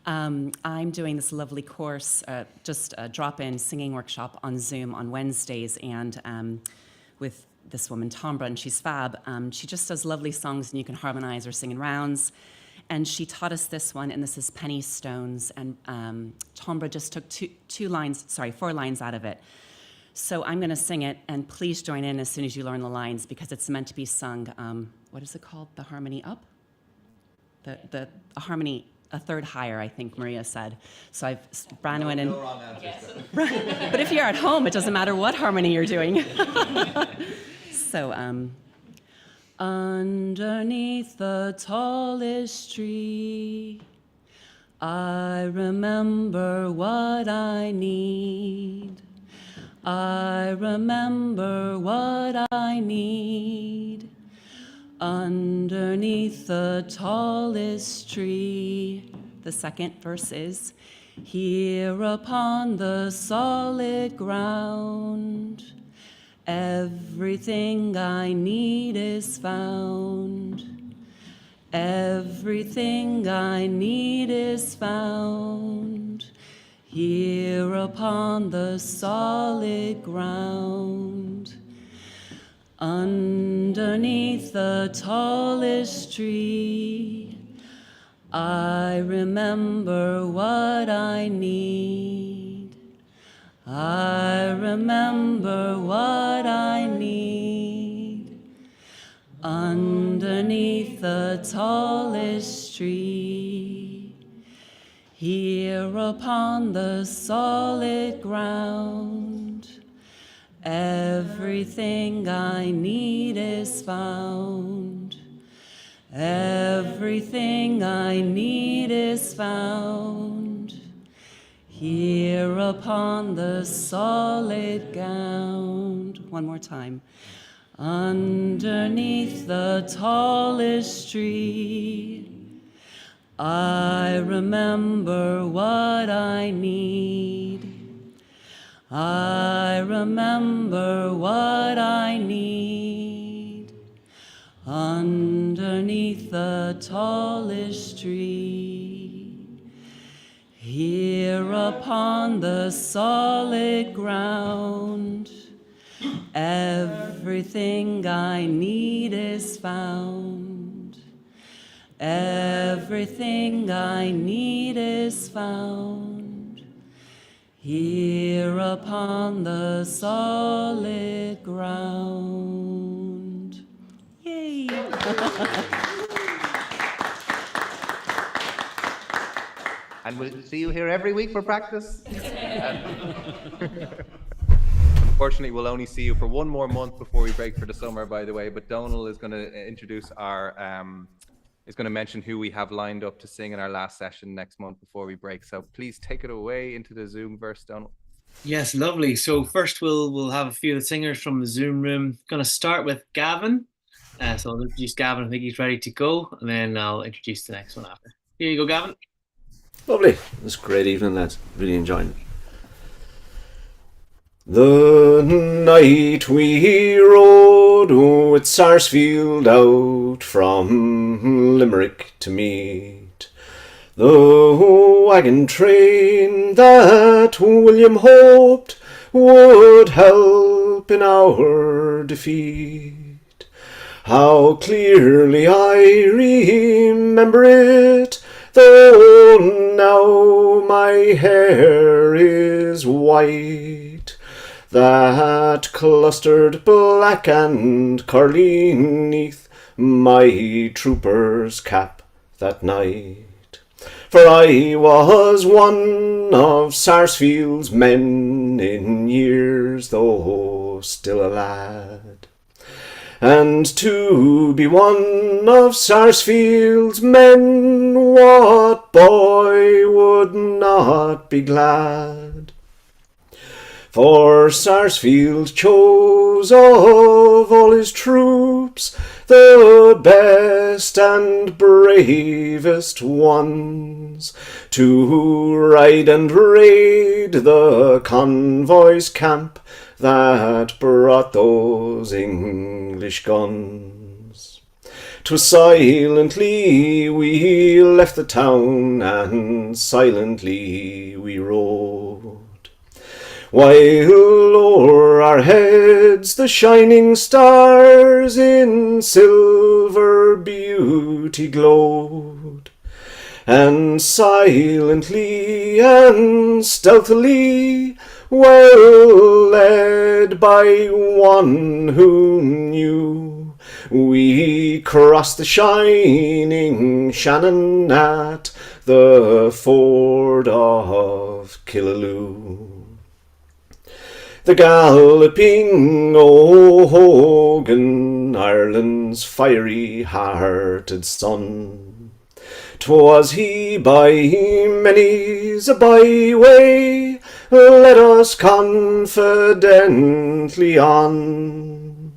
I'm doing this lovely course, just a drop-in singing workshop on Zoom on Wednesdays, and with this woman, Tombra, and she's fab. She just does lovely songs, and you can harmonize or sing in rounds. And she taught us this one, and this is Penny Stones, and Tombra just took four lines out of it. So I'm going to sing it, and please join in as soon as you learn the lines, because it's meant to be sung, what is it called? The harmony up? The harmony, a third higher, I think Maria said. So I've Branwen and... But if you're at home, it doesn't matter what harmony you're doing. So, underneath the tallest tree, I remember what I need. I remember what I need. Underneath the tallest tree. The second verse is, here upon the solid ground, everything I need is found. Everything I need is found. Here upon the solid ground. Underneath the tallest tree, I remember what I need. I remember what I need. Underneath the tallest tree, here upon the solid ground, everything I need is found. Everything I need is found. Here upon the solid ground. One more time. Underneath the tallest tree, I remember what I need. I remember what I need. Underneath the tallest tree, here upon the solid ground, everything I need is found. Everything I need is found. Here upon the solid ground. Yay! And we'll see you here every week for practice. Unfortunately, we'll only see you for one more month before we break for the summer, by the way, but Donal is going to introduce is going to mention who we have lined up to sing in our last session next month before we break. So please take it away into the Zoom verse, Donal. Yes, lovely. So first we'll have a few of the singers from the Zoom room. Going to start with Gavin. So I'll introduce Gavin. I think he's ready to go, and then I'll introduce the next one after. Here you go, Gavin. Lovely. It was a great evening, lads. Really enjoying it. The night we rode with Sarsfield out from Limerick to meet the wagon train that William hoped would help in our defeat. How clearly I remember it, though now my hair is white. That clustered black and curly neath my trooper's cap that night. For I was one of Sarsfield's men in years, though still a lad. And to be one of Sarsfield's men, what boy would not be glad? For Sarsfield chose of all his troops the best and bravest ones to ride and raid the convoy's camp that brought those English guns. 'Twas silently we left the town, and silently we rode, while o'er our heads the shining stars in silver beauty glowed. And silently and stealthily, well led by one who knew, we crossed the shining Shannon at the ford of Killaloe. The galloping O'Hogan, Ireland's fiery-hearted son, 'twas he by many's a byway led us confidently on,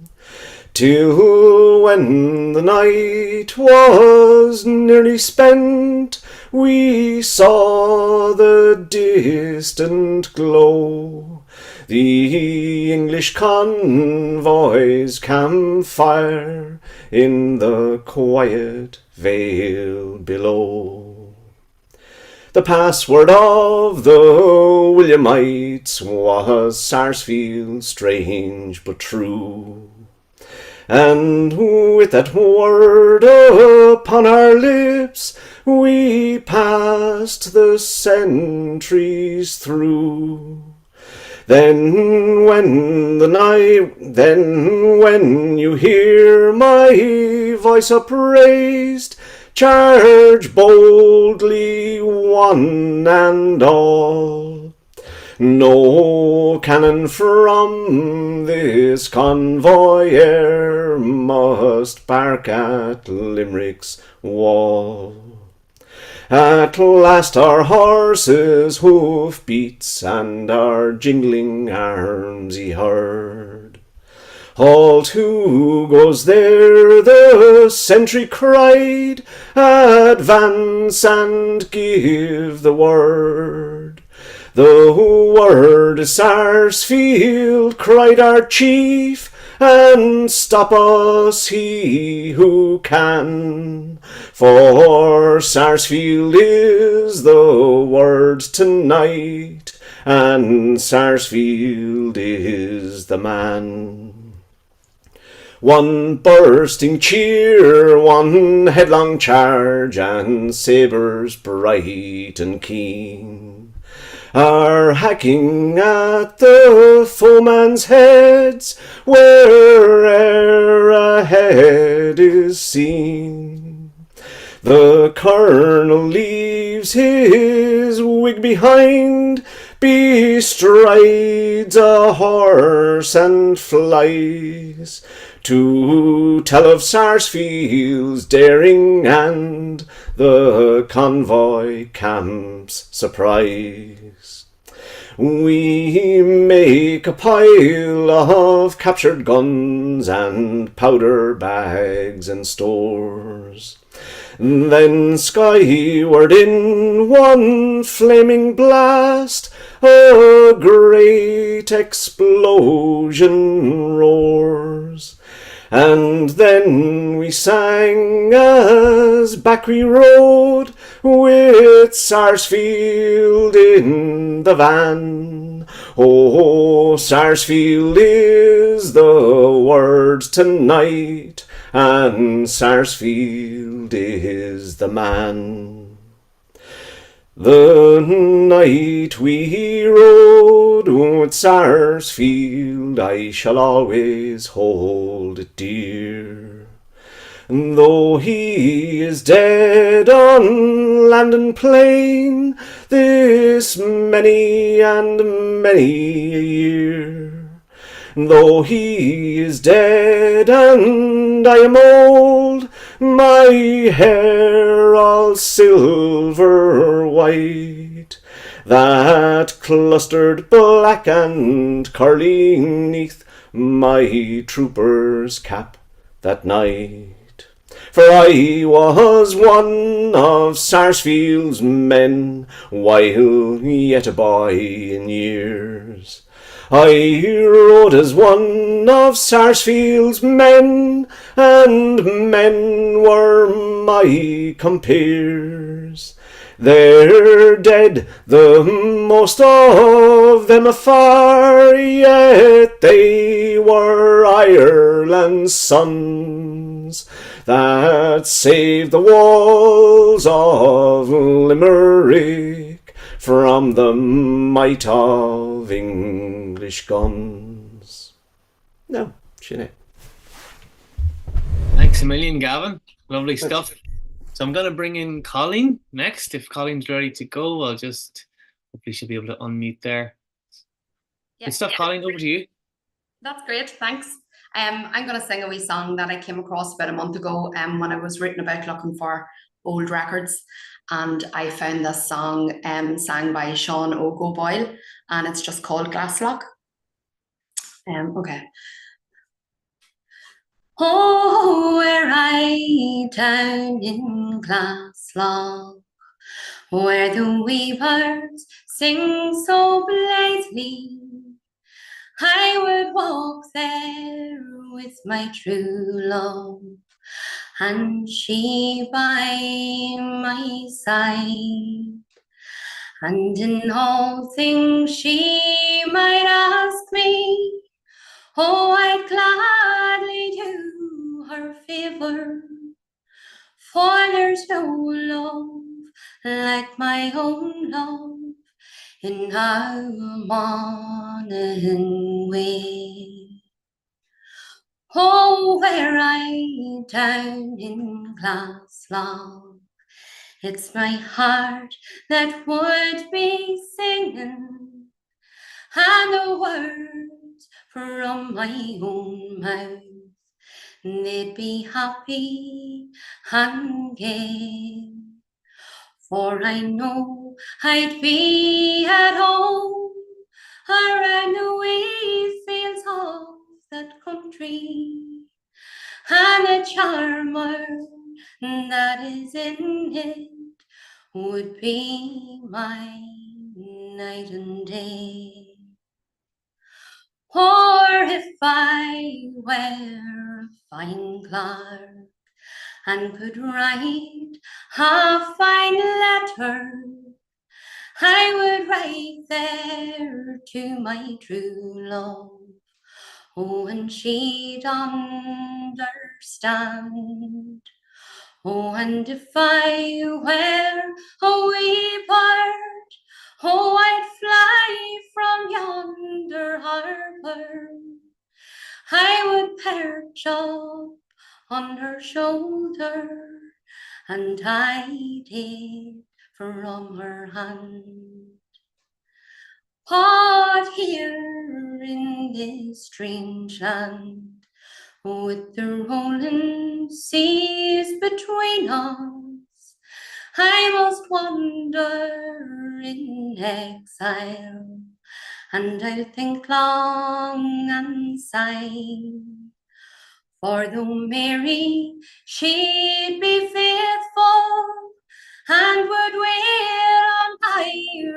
till when the night was nearly spent, we saw the distant glow, the English convoy's campfire in the quiet vale below. The password of the Williamites was Sarsfield, strange but true, and with that word upon our lips, we passed the sentries through. Then when you hear my voice upraised, charge boldly one and all. No cannon from this convoy e'er must bark at Limerick's wall. At last our horses' hoof beats and our jingling arms he heard. Halt, who goes there? The sentry cried, advance and give the word. The word is Sarsfield, cried our chief, and stop us he who can. For Sarsfield is the word tonight, and Sarsfield is the man. One bursting cheer, one headlong charge, and sabres bright and keen are hacking at the foeman's heads where'er a head is seen. The colonel leaves his wig behind, bestrides a horse and flies to tell of Sarsfield's daring and the convoy camp's surprise. We make a pile of captured guns and powder bags and stores. Then skyward in one flaming blast a great explosion roars. And then we sang as back we rode with Sarsfield in the van. Oh, Sarsfield is the word tonight, and Sarsfield is the man. The night we rode with Sarsfield, I shall always hold it dear. Though he is dead on land and plain this many and many a year, though he is dead and I am old, my hair all silver white, that clustered black and curly neath my trooper's cap that night. For I was one of Sarsfield's men, while yet a boy in years. I rode as one of Sarsfield's men, and men were my compeers. They're dead, the most of them afar, yet they were Ireland's sons that saved the walls of Limerick from the might of English guns. No, Sinead. Thanks a million, Gavin. Lovely stuff. So I'm going to bring in Colleen next. If Colleen's ready to go, I'll just hopefully she'll be able to unmute there. Good stuff, Colleen. Over to you. That's great. Thanks. I'm going to sing a wee song that I came across about a month ago when I was written about looking for old records. And I found this song sang by Sean O'Go-Boyle, and it's just called Glasslock. Okay. Oh, were I down in Glasslock, where the weavers sing so blithely, I would walk there with my true love, and she by my side. And in all things she might ask me, oh, I'd gladly do her favour, for there's no love like my own love in our morning way. Oh, were I down in Glasslock, it's my heart that would be singing, and the words from my own mouth, they'd be happy and gay. For I know I'd be at home around the wee fields of that country, and the charmer that is in it would be my night and day. Or if I were a fine clerk and could write a fine letter, I would write there to my true love, oh, and she'd understand. Oh, and if I were a wee bird, oh, I'd fly from yonder harbour, I would perch up on her shoulder and hide it from her hand. But here in this strange land, with the rolling seas between us, I must wander in exile, and I'll think long and sigh. For though Mary, she'd be faithful and would wait on my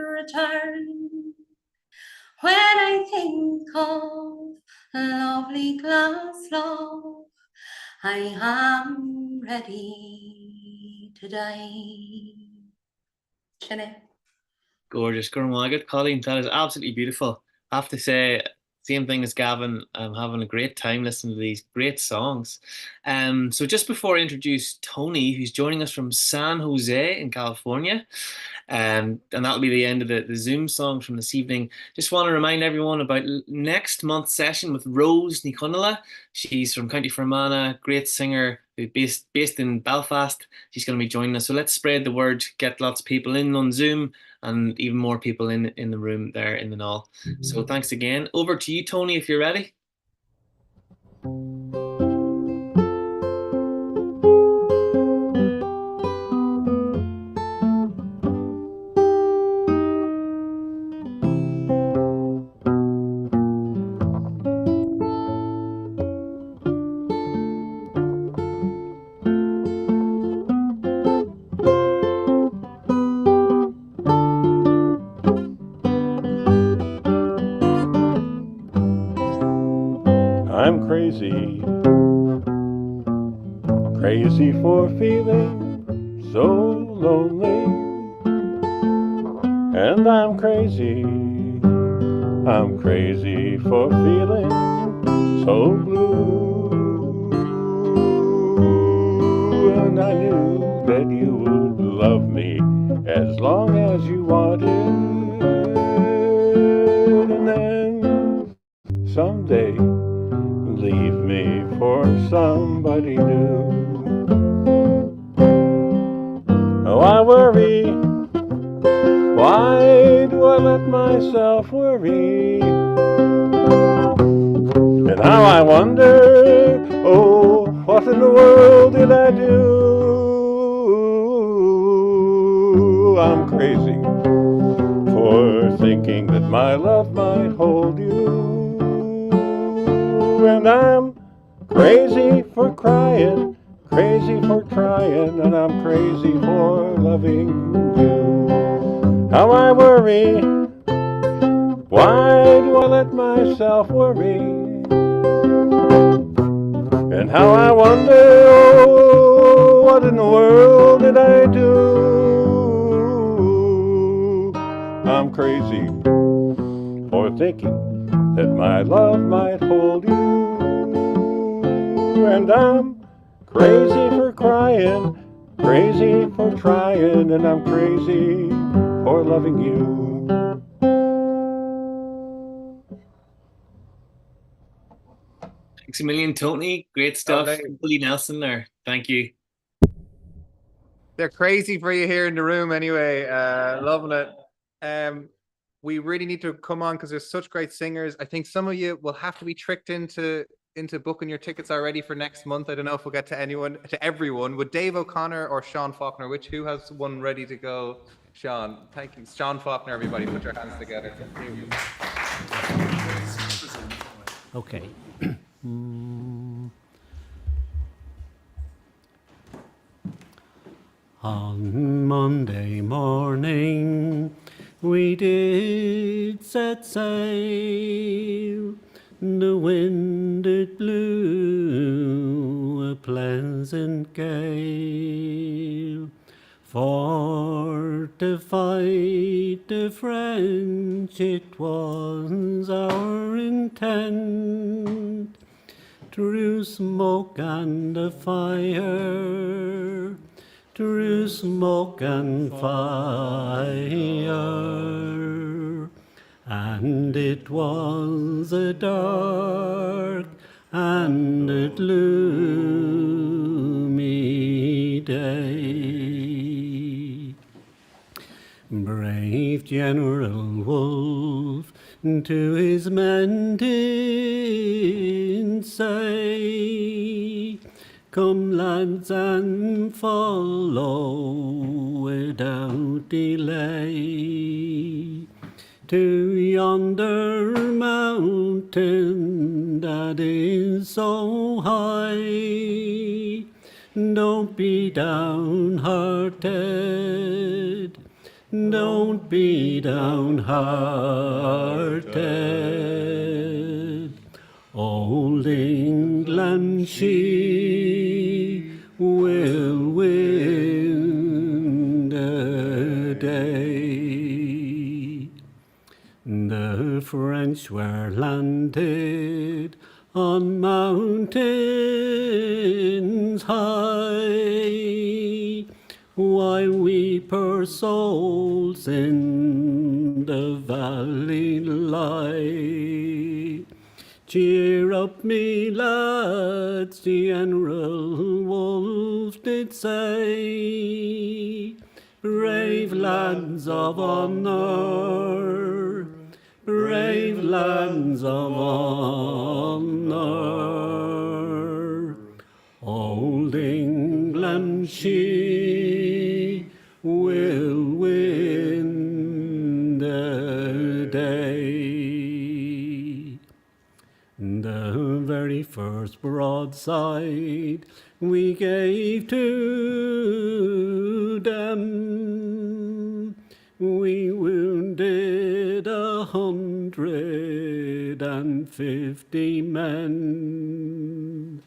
return, when I think of lovely Glasslock, I am ready to die. Sinead. Gorgeous, Gurmagat. Colleen, that is absolutely beautiful. I have to say, same thing as Gavin, I'm having a great time listening to these great songs. So just before I introduce Tony, who's joining us from San Jose in California, and that'll be the end of the Zoom songs from this evening. Just want to remind everyone about next month's session with Rose Niconala. She's from County Fermanagh, great singer, based in Belfast. She's going to be joining us. So let's spread the word, get lots of people in on Zoom, and even more people in the room there in the Knoll. So thanks again. Over to you, Tony, if you're ready. crazy. Crazy for feeling so lonely. And I'm crazy for feeling so blue. And I knew that you would love me as long as you wanted. And then someday leave me for somebody new. Oh, I worry. Why do I let myself worry? And now I wonder, oh, what in the world did I do? I'm crazy for thinking that my love might hold you. And I'm crazy for crying, crazy for trying, and I'm crazy for loving you. How I worry, why do I let myself worry? And how I wonder, oh, what in the world did I do? I'm crazy for thinking that my love might hold you. And I'm crazy for crying, crazy for trying, and I'm crazy for loving you. Thanks a million, Tony. Great stuff. Lovely. Billy Nelson there. Thank you. They're crazy for you here in the room anyway. Loving it. We really need to come on because there's such great singers. I think some of you will have to be tricked into booking your tickets already for next month. I don't know if we'll get to everyone. Would Dave O'Connor or Sean Faulkner, who has one ready to go? Sean, thank you. Sean Faulkner, everybody, put your hands together. Okay. On Monday morning we did set sail. The wind it blew a pleasant gale. For to fight the French it was our intent, through smoke and the fire, through smoke and fire. And it was a dark and a gloomy day. Brave General Wolfe to his men did say, "Come, lads, and follow without delay to yonder mountain that is so high. Don't be downhearted, don't be downhearted. Old England, she will win the day." The French were landed on mountains high, while we poor souls in the valley lie. Cheer up, me lads, General Wolfe did say. Brave lads of honour, brave lads of honour. Old England, she will win the day. The very first broadside we gave to them, we wounded 150. 150 men.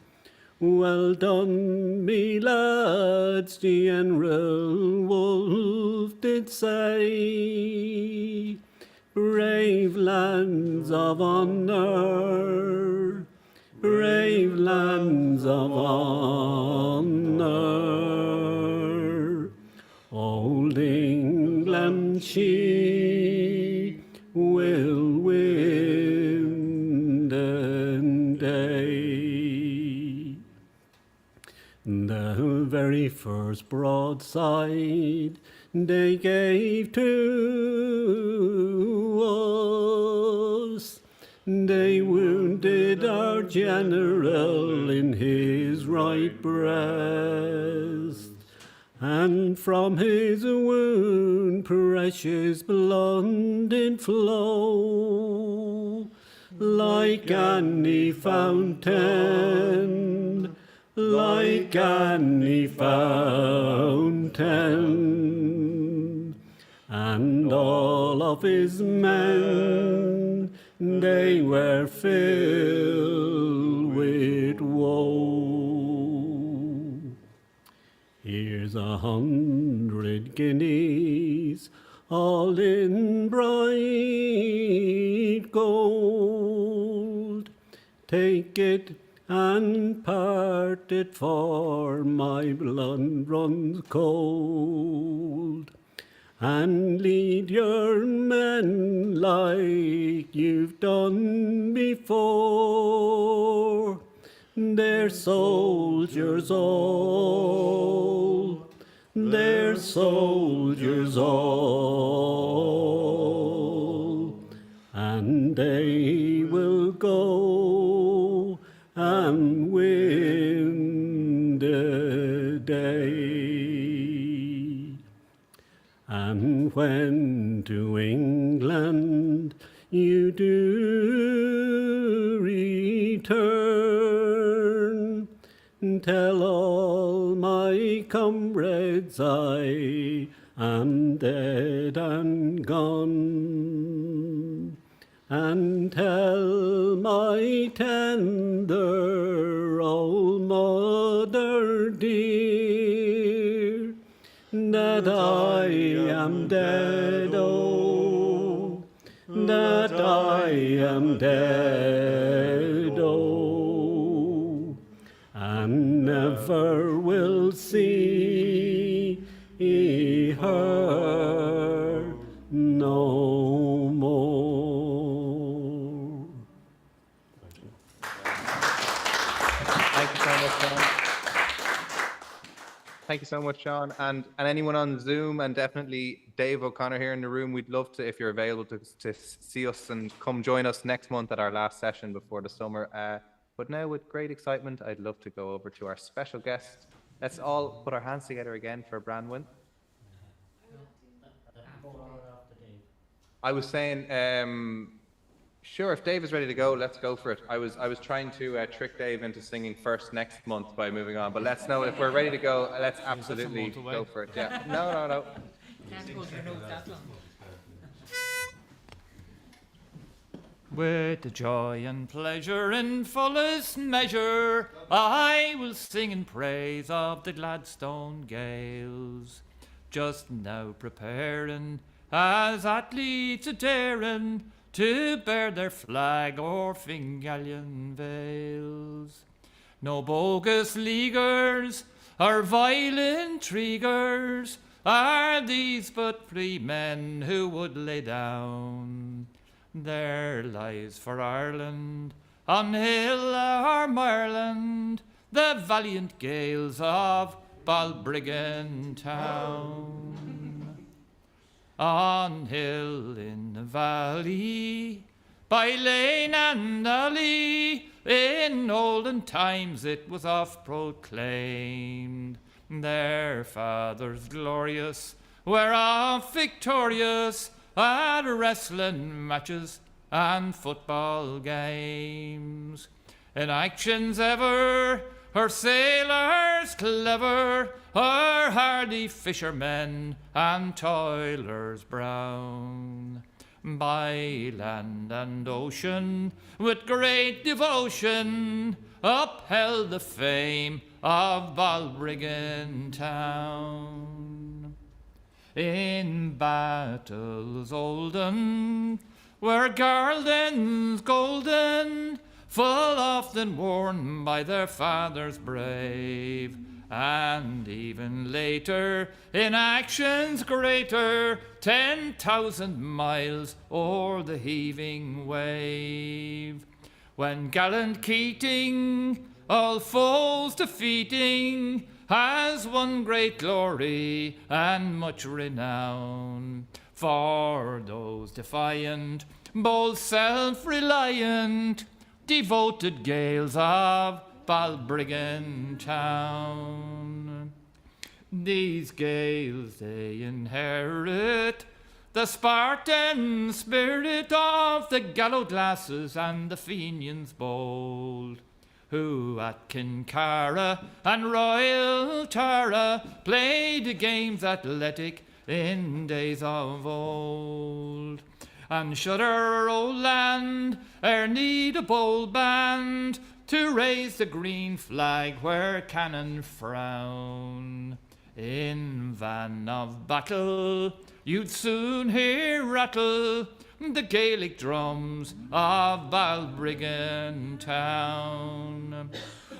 Well done, me lads, the General Wolfe did say. Brave lands of honour, brave lands of honour. Old England, she will win the day. The very first broadside they gave to us, they wounded our general in his right breast, and from his wound precious blood did flow like any fountain, like any fountain. And all of his men, they were filled with woe. Here's 100 guineas, all in bright gold. Take it and part it, for my blood runs cold. And lead your men like you've done before. They're soldiers all, they're soldiers all, and they will go and win the day. And when to England you do return, tell all my comrades I am dead and gone, and tell my tender old mother dear that I am dead, oh, that I am dead, oh, and never will see her no more. Thank you so much, Sean. Thank you so much, Sean. And anyone on Zoom, and definitely Dave O'Connor here in the room, we'd love to, if you're available, to see us and come join us next month at our last session before the summer. But now, with great excitement, I'd love to go over to our special guest. Let's all put our hands together again for Branwen. I was saying, sure, if Dave is ready to go, let's go for it. I was trying to trick Dave into singing first next month by moving on, but let's know if we're ready to go. Let's absolutely go for it. Yeah. No. Can't hold your notes that long. With the joy and pleasure in fullest measure, I will sing in praise of the Gladstone Gales. Just now preparing, as athletes a daring, to bear their flag o'er Fingallion vales. No bogus leaguers or vile intriguers are these, but free men who would lay down their lives for Ireland, on hill or moorland, the valiant Gaels of Balbriggan town. On hill in the valley, by lane and alley, in olden times it was oft proclaimed, their fathers glorious were oft victorious at wrestling matches and football games. In actions ever, her sailors clever, her hardy fishermen and toilers brown, by land and ocean, with great devotion, upheld the fame of Balbriggan town. In battles olden, where garlands golden, full often worn by their fathers brave, and even later, in actions greater, 10,000 miles o'er the heaving wave. When gallant Keating, all foes defeating, has won great glory and much renown. For those defiant, bold, self-reliant, devoted Gaels of Balbriggan town. These Gaels, they inherit the Spartan spirit of the Gallowglasses and the Fenians bold, who at Kincara and Royal Tara played games athletic in days of old. And should our old land e'er need a bold band to raise the green flag where cannon frown, in van of battle you'd soon hear rattle the Gaelic drums of Balbriggan town.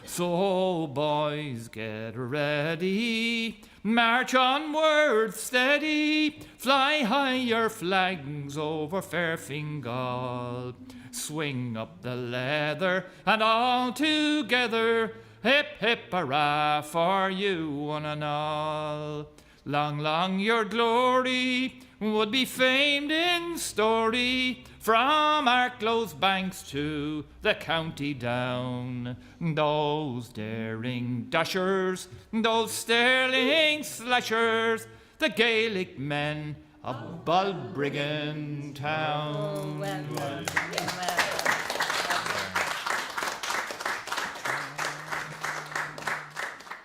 So boys, get ready, march onward steady, fly high your flags over fair Fingal, swing up the leather and all together, hip hip hurrah for you one and all. Long, long your glory would be famed in story, from Arklo's banks to the county down. Those daring dashers, those sterling slashers, the Gaelic men of Balbriggan town.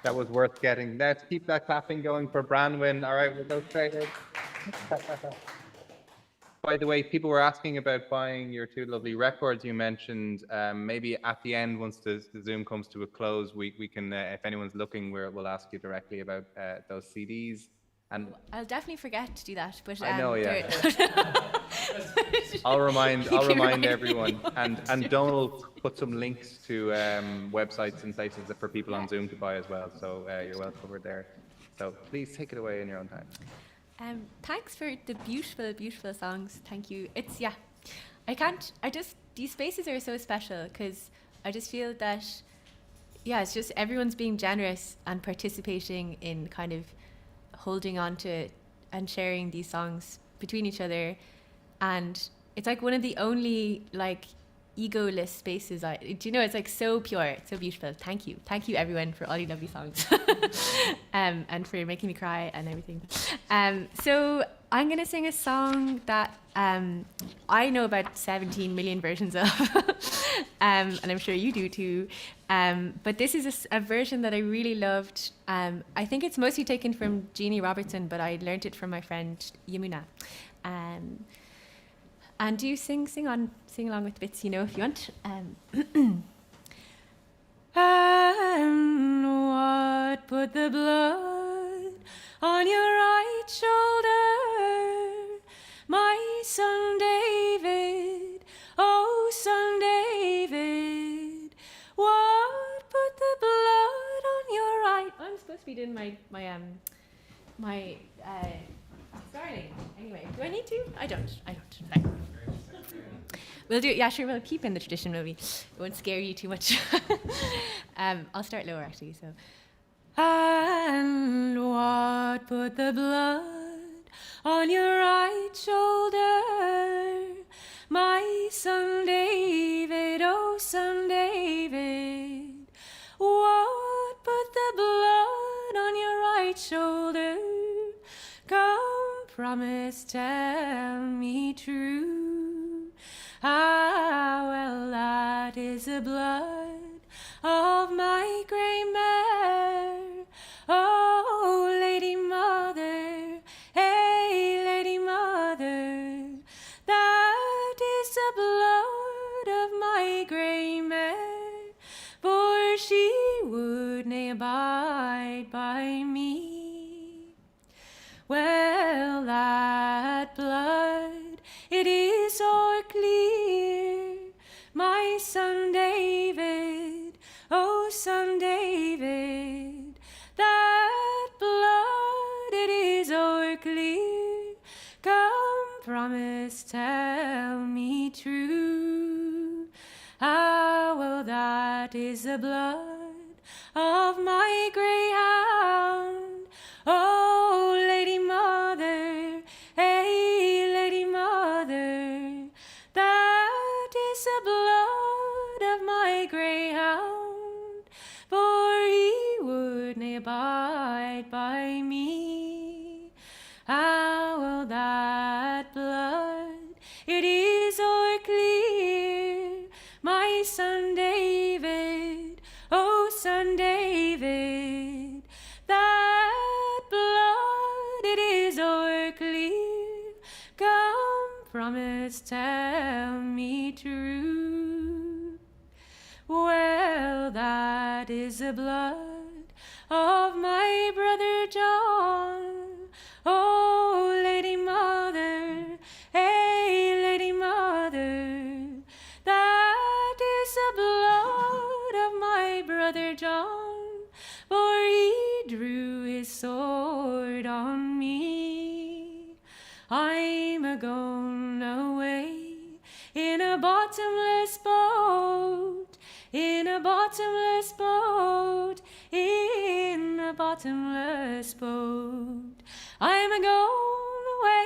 That was worth getting. Let's keep that clapping going for Branwen. All right, we'll go straight in. By the way, people were asking about buying your two lovely records you mentioned. Maybe at the end, once the Zoom comes to a close, we can, if anyone's looking, we'll ask you directly about those CDs. And I'll definitely forget to do that. But I know, yeah. I'll remind everyone, and Donald put some links to websites and places for people on Zoom to buy as well. So you're well covered there. So please take it away in your own time. Thanks for the beautiful, beautiful songs. Thank you. These spaces are so special because I just feel that, it's just everyone's being generous and participating in kind of holding on to and sharing these songs between each other. And it's like one of the only like egoless spaces. It's like so pure, it's so beautiful. Thank you everyone for all your lovely songs. And for making me cry and everything. So I'm gonna sing a song that I know about 17 million versions of, and I'm sure you do too. But this is a version that I really loved. I think it's mostly taken from Jeannie Robertson, but I learned it from my friend Yamuna. And do sing along with the bits, if you want. And what put the blood on your right shoulder, my son David, oh son David, what put the blood on your right? I'm supposed to be doing my starting. Anyway, do I need to? I don't. Like, we'll do it. Yeah, sure. We'll keep in the tradition. Maybe it won't scare you too much. I'll start lower actually. So, and what put the blood on your right shoulder, my son David, oh son David, what put the blood on your right shoulder? Come, promise, tell me true. Ah, well, that is the blood of my grey mare. Oh, lady mother, hey, lady mother, that abide by me. Well, that blood, it is o'er clear, my son David, oh son David, that blood, it is o'er clear, come promise, tell me true. Ah, well, that is the blood of my greyhound, oh lady mother, hey lady mother, that is the blood of my greyhound, for he would nae abide by me. Ah, well, that blood, it is o'er clear, my son David, oh son David, that blood, it is o'er clear, come promise, tell me true. Well, that is the blood of my brother John, oh lady mother, hey lady mother, that is the blood of my brother John, for he drew his sword on me. I'm a gone away in a bottomless boat, in a bottomless boat, in a bottomless boat. I'm a gone away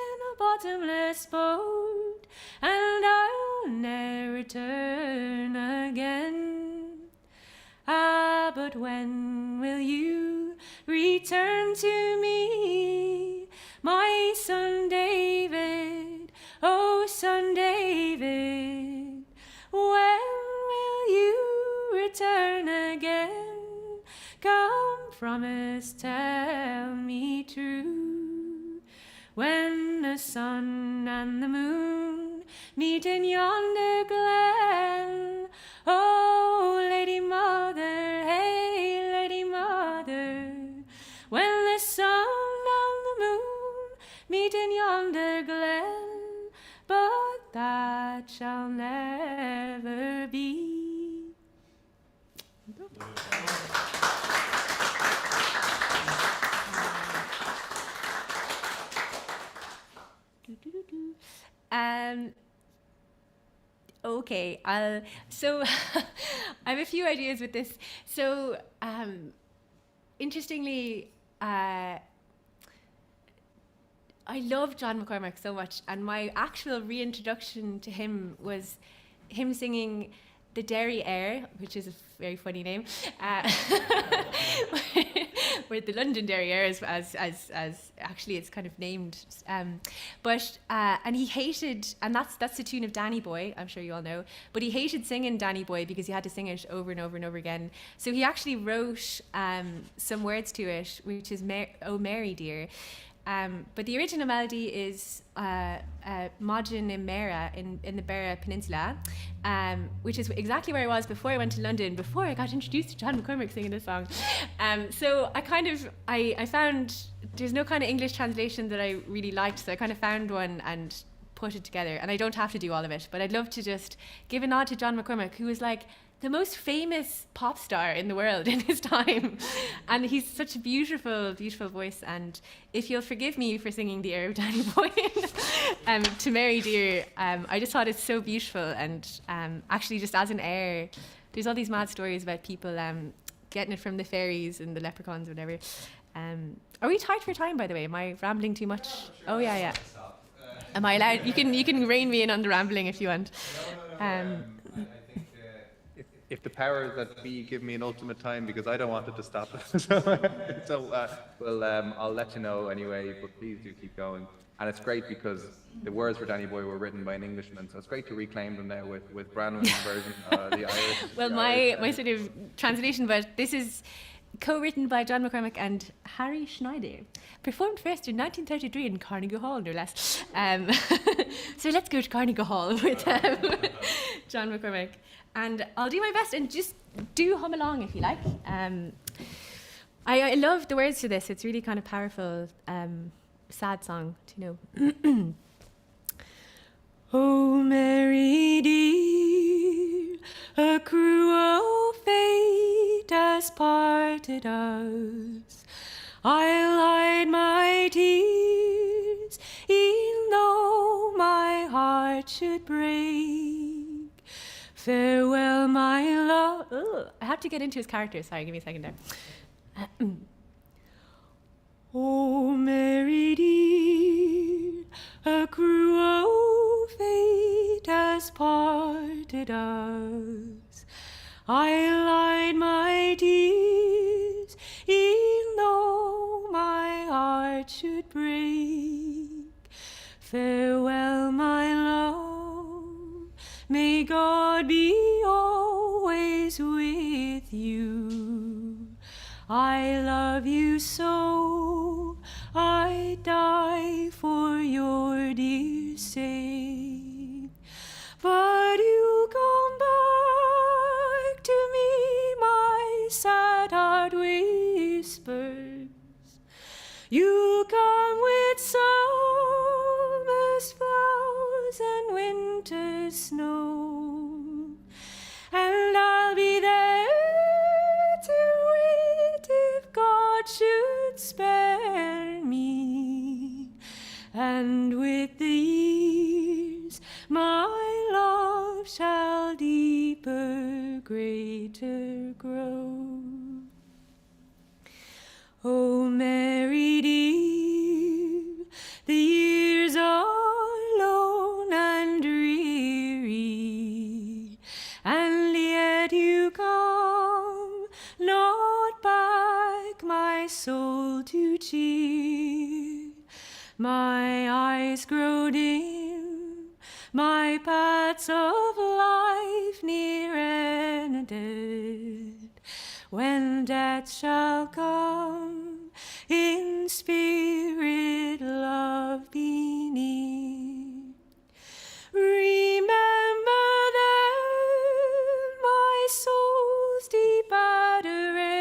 in a bottomless boat, and I'll ne'er return again. Ah, but when will you return to me, my son David, oh son David? When will you return again? Come promise, tell me true. When the sun and the moon meet in yonder glen, oh lady mother, hey lady mother, when the sun and the moon meet in yonder glen, but that shall never be. Okay, so I have a few ideas with this. So, interestingly, I love John McCormack so much, and my actual reintroduction to him was him singing the Derry Air, which is a very funny name, where the Londonderry Air is as actually it's kind of named, and he hated, and that's the tune of Danny Boy, I'm sure you all know, but he hated singing Danny Boy because he had to sing it over and over and over again. So he actually wrote some words to it, which is "Oh Mary Dear." But the original melody is Modern in Mera in the Beara Peninsula, which is exactly where I was before I went to London, before I got introduced to John McCormack singing this song. So I found there's no kind of English translation that I really liked, so I kind of found one and put it together. And I don't have to do all of it, but I'd love to just give a nod to John McCormack, who was like the most famous pop star in the world in his time. And he's such a beautiful, beautiful voice. And if you'll forgive me for singing the air of Danny Boy to Mary Dear, I just thought it's so beautiful. And actually just as an air, there's all these mad stories about people getting it from the fairies and the leprechauns or whatever. Are we tight for time, by the way? Am I rambling too much? Oh, yeah. Am I allowed? You can rein me in on the rambling if you want. If the power that be give me an ultimate time, because I don't want it to stop. I'll let you know anyway, but please do keep going. And it's great because the words for Danny Boy were written by an Englishman, so it's great to reclaim them now with Branwen's version, the Irish. Well, my sort of translation, but this is co-written by John McCormack and Harry Schneider, performed first in 1933 in Carnegie Hall, no less. So let's go to Carnegie Hall with John McCormack. And I'll do my best and just do hum along if you like. I love the words to this. It's really kind of powerful, sad song, do you know? Oh, Mary dear, a cruel fate has parted us. I'll hide my tears, e'en though my heart should break. Farewell, my love. Ugh, I have to get into his character. Sorry, give me a second there. Oh, Mary dear, a cruel fate has parted us. I'll hide my tears, e'en though my heart should break. Farewell, my love, may God be always with you. I love you so, I'd die for your dear sake. But you come back to me, my sad heart whispers. You come with summer's flowers and winter's snow, and I'll be there to wait if God should spare me. And with the years my love shall deeper, greater grow. Oh, Mary dear, the years are lone and dreary, and yet you come not back my soul to cheer. My eyes grow dim, my paths of life near ended. When death shall come, in spirit love be near. Remember then my soul's deep adoration.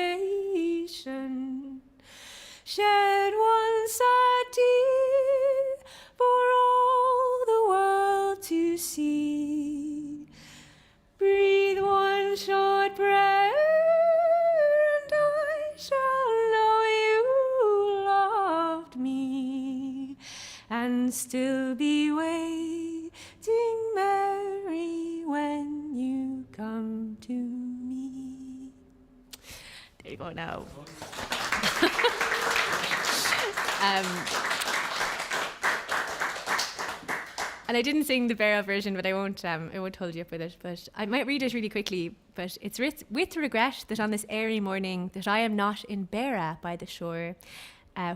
Shed one sad tear for all the world to see. Breathe one short prayer, and I shall know you loved me, and still be waiting, Mary, when you come to me. There you go now. And I didn't sing the Beara version, but I won't hold you up with it. But I might read it really quickly. But it's with regret that on this airy morning that I am not in Beara by the shore,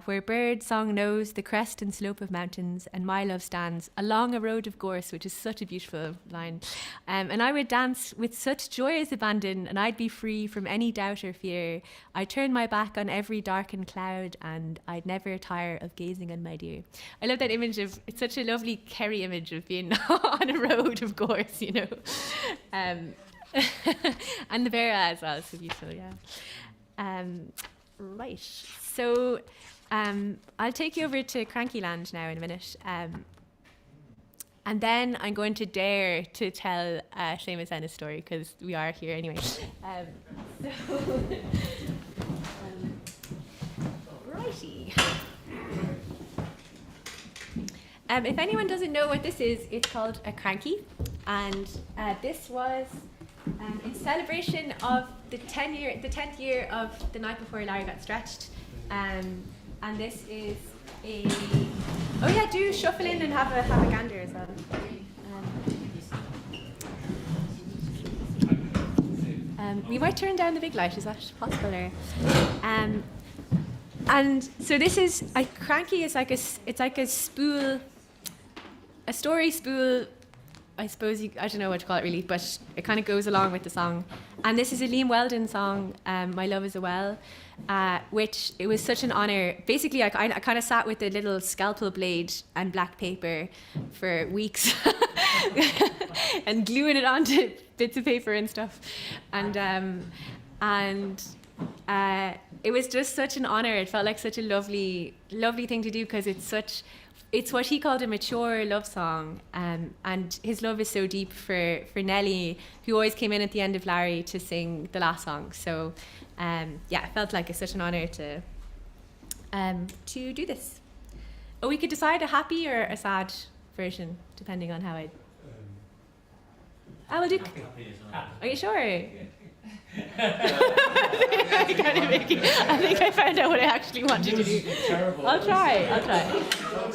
where bird song knows the crest and slope of mountains, and my love stands along a road of gorse, which is such a beautiful line. And I would dance with such joyous abandon, and I'd be free from any doubt or fear. I'd turn my back on every darkened cloud, and I'd never tire of gazing on my dear. I love that image of, it's such a lovely Kerry image of being on a road of gorse, you know. And the Beara as well, it's so beautiful, yeah. Right, so I'll take you over to Cranky Land now in a minute. And then I'm going to dare to tell Seamus Ennis' story, because we are here anyway. Righty. If anyone doesn't know what this is, it's called a cranky. And this was in celebration of the 10th year of the night before Larry got stretched. And this is a... Oh yeah, do shuffle in and have a gander as well. We might turn down the big light, is that possible? Or, and so this is, a cranky is like it's like a spool, a story spool, I suppose, I don't know what to call it really, but it kind of goes along with the song. And this is a Liam Weldon song, My Love Is a Well, which it was such an honour. Basically, I kind of sat with a little scalpel blade and black paper for weeks and gluing it onto bits of paper and stuff. And it was just such an honor. It felt like such a lovely thing to do, because it's what he called a mature love song, and his love is so deep for Nellie, who always came in at the end of Larry to sing the last song. So yeah, it felt like such an honor to do this. We could decide a happy or a sad version depending on how I will do. Are you sure? I think I found out what I actually wanted to do. I'll try.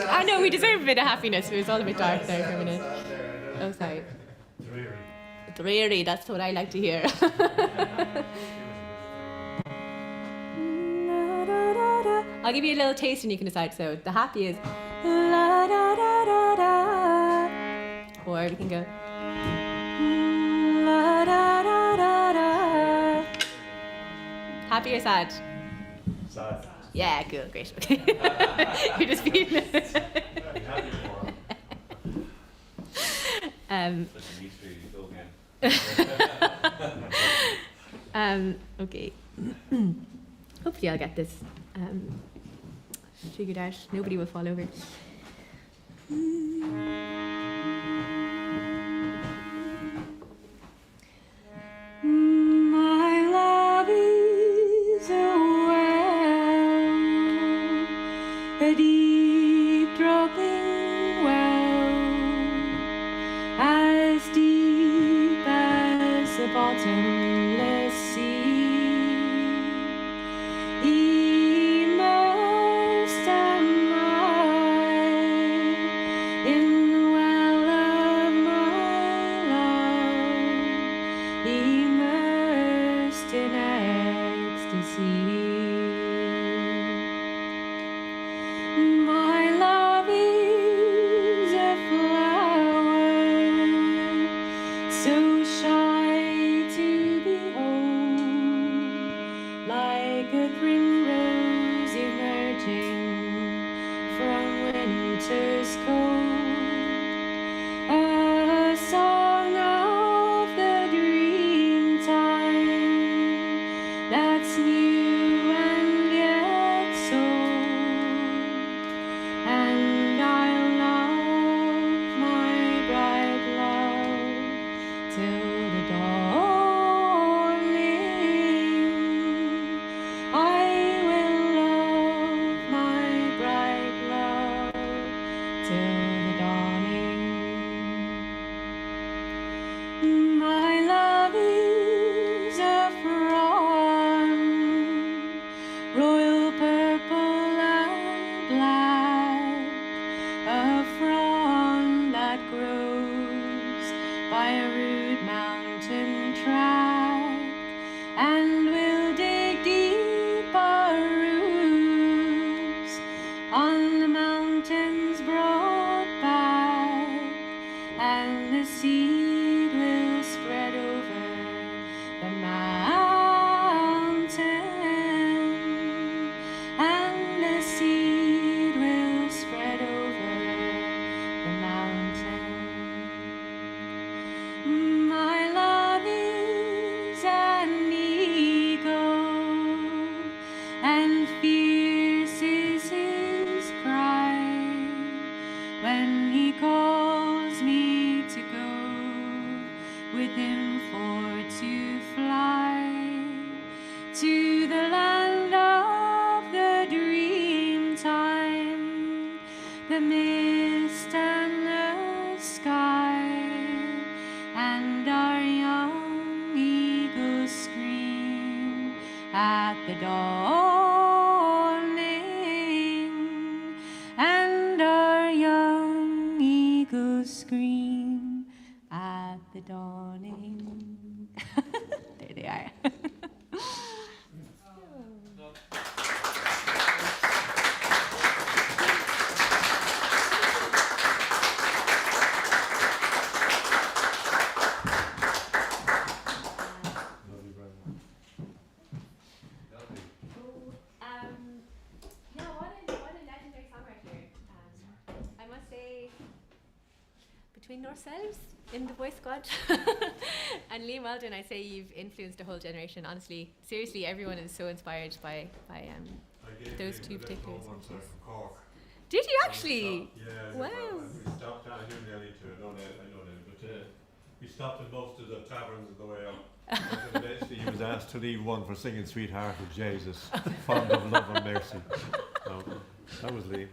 I know we deserve a bit of happiness. It was all a bit dark there for a minute. Oh, sorry. Dreary, that's what I like to hear. I'll give you a little taste and you can decide. So the happy is la da da da da, or we can go la da da da da. Happy or sad? Sad. Yeah, cool, great. Okay. You're just feeling it. Okay. Hopefully I'll get this figured out. Nobody will fall over. My love is a well, a deep dropping well, as deep as the bottomless sea. Immersed am I in the well of my love, immersed in ecstasy. My love is a flower, so shy to behold, like a primrose emerging from winter's cold, a song of the dream time that's new and yet sold. And I'll love my bright love till the dawning. I will love my bright love till the dawning. My love is a frond, royal purple and black, a frond that grows by a rude mountain track, and will dig deeper roots on the mountain's broad back, and the seed will spread over the mountain, and the seed will spread over the mountain. My love is an eagle, and fierce is his cry when he calls me to go with him for to fly to the land of the dream time, the mist and the sky, and our young eagles scream at the dawning, and our young eagles scream at the dawning. There they are. between ourselves in the voice squad. And Liam Weldon, I say you've influenced a whole generation. Honestly, seriously, everyone is so inspired by those two particular speeches. Did you actually? Yeah. Wow. We stopped. I knew nearly to. I know that, but we stopped in most of the taverns on the way up. And eventually, he was asked to leave one for singing "Sweetheart of Jesus," fond of love and mercy. That was Liam.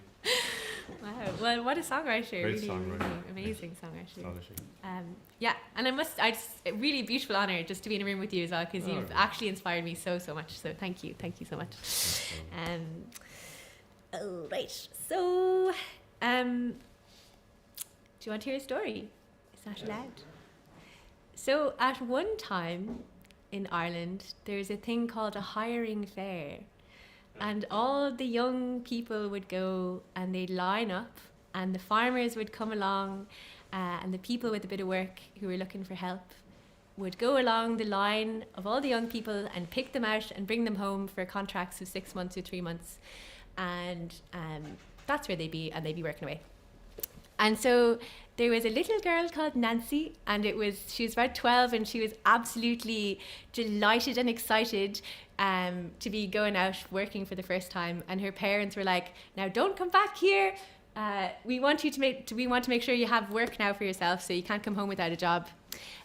Wow. Well, what a songwriter! Great Really, songwriter. really amazing songwriter. Astonishing. Yeah, and a really beautiful honor just to be in a room with you as well, because you've actually inspired me so much. So thank you so much. All right. So, do you want to hear a story? Is that allowed? So, at one time in Ireland, there's a thing called a hiring fair. And all the young people would go and they'd line up, and the farmers would come along, and the people with a bit of work who were looking for help would go along the line of all the young people and pick them out and bring them home for contracts of 6 months or 3 months. And that's where they'd be, and they'd be working away. And so there was a little girl called Nancy, and she was about 12, and she was absolutely delighted and excited to be going out working for the first time. And her parents were like, "Now don't come back here. We want to make sure you have work now for yourself, so you can't come home without a job."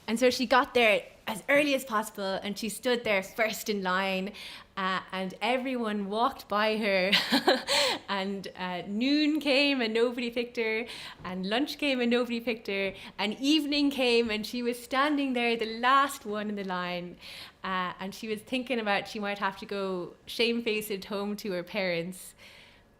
And so she got there as early as possible, and she stood there first in line, and everyone walked by her. And noon came and nobody picked her, and lunch came and nobody picked her, and evening came and she was standing there, the last one in the line, and she was thinking about she might have to go shamefaced home to her parents,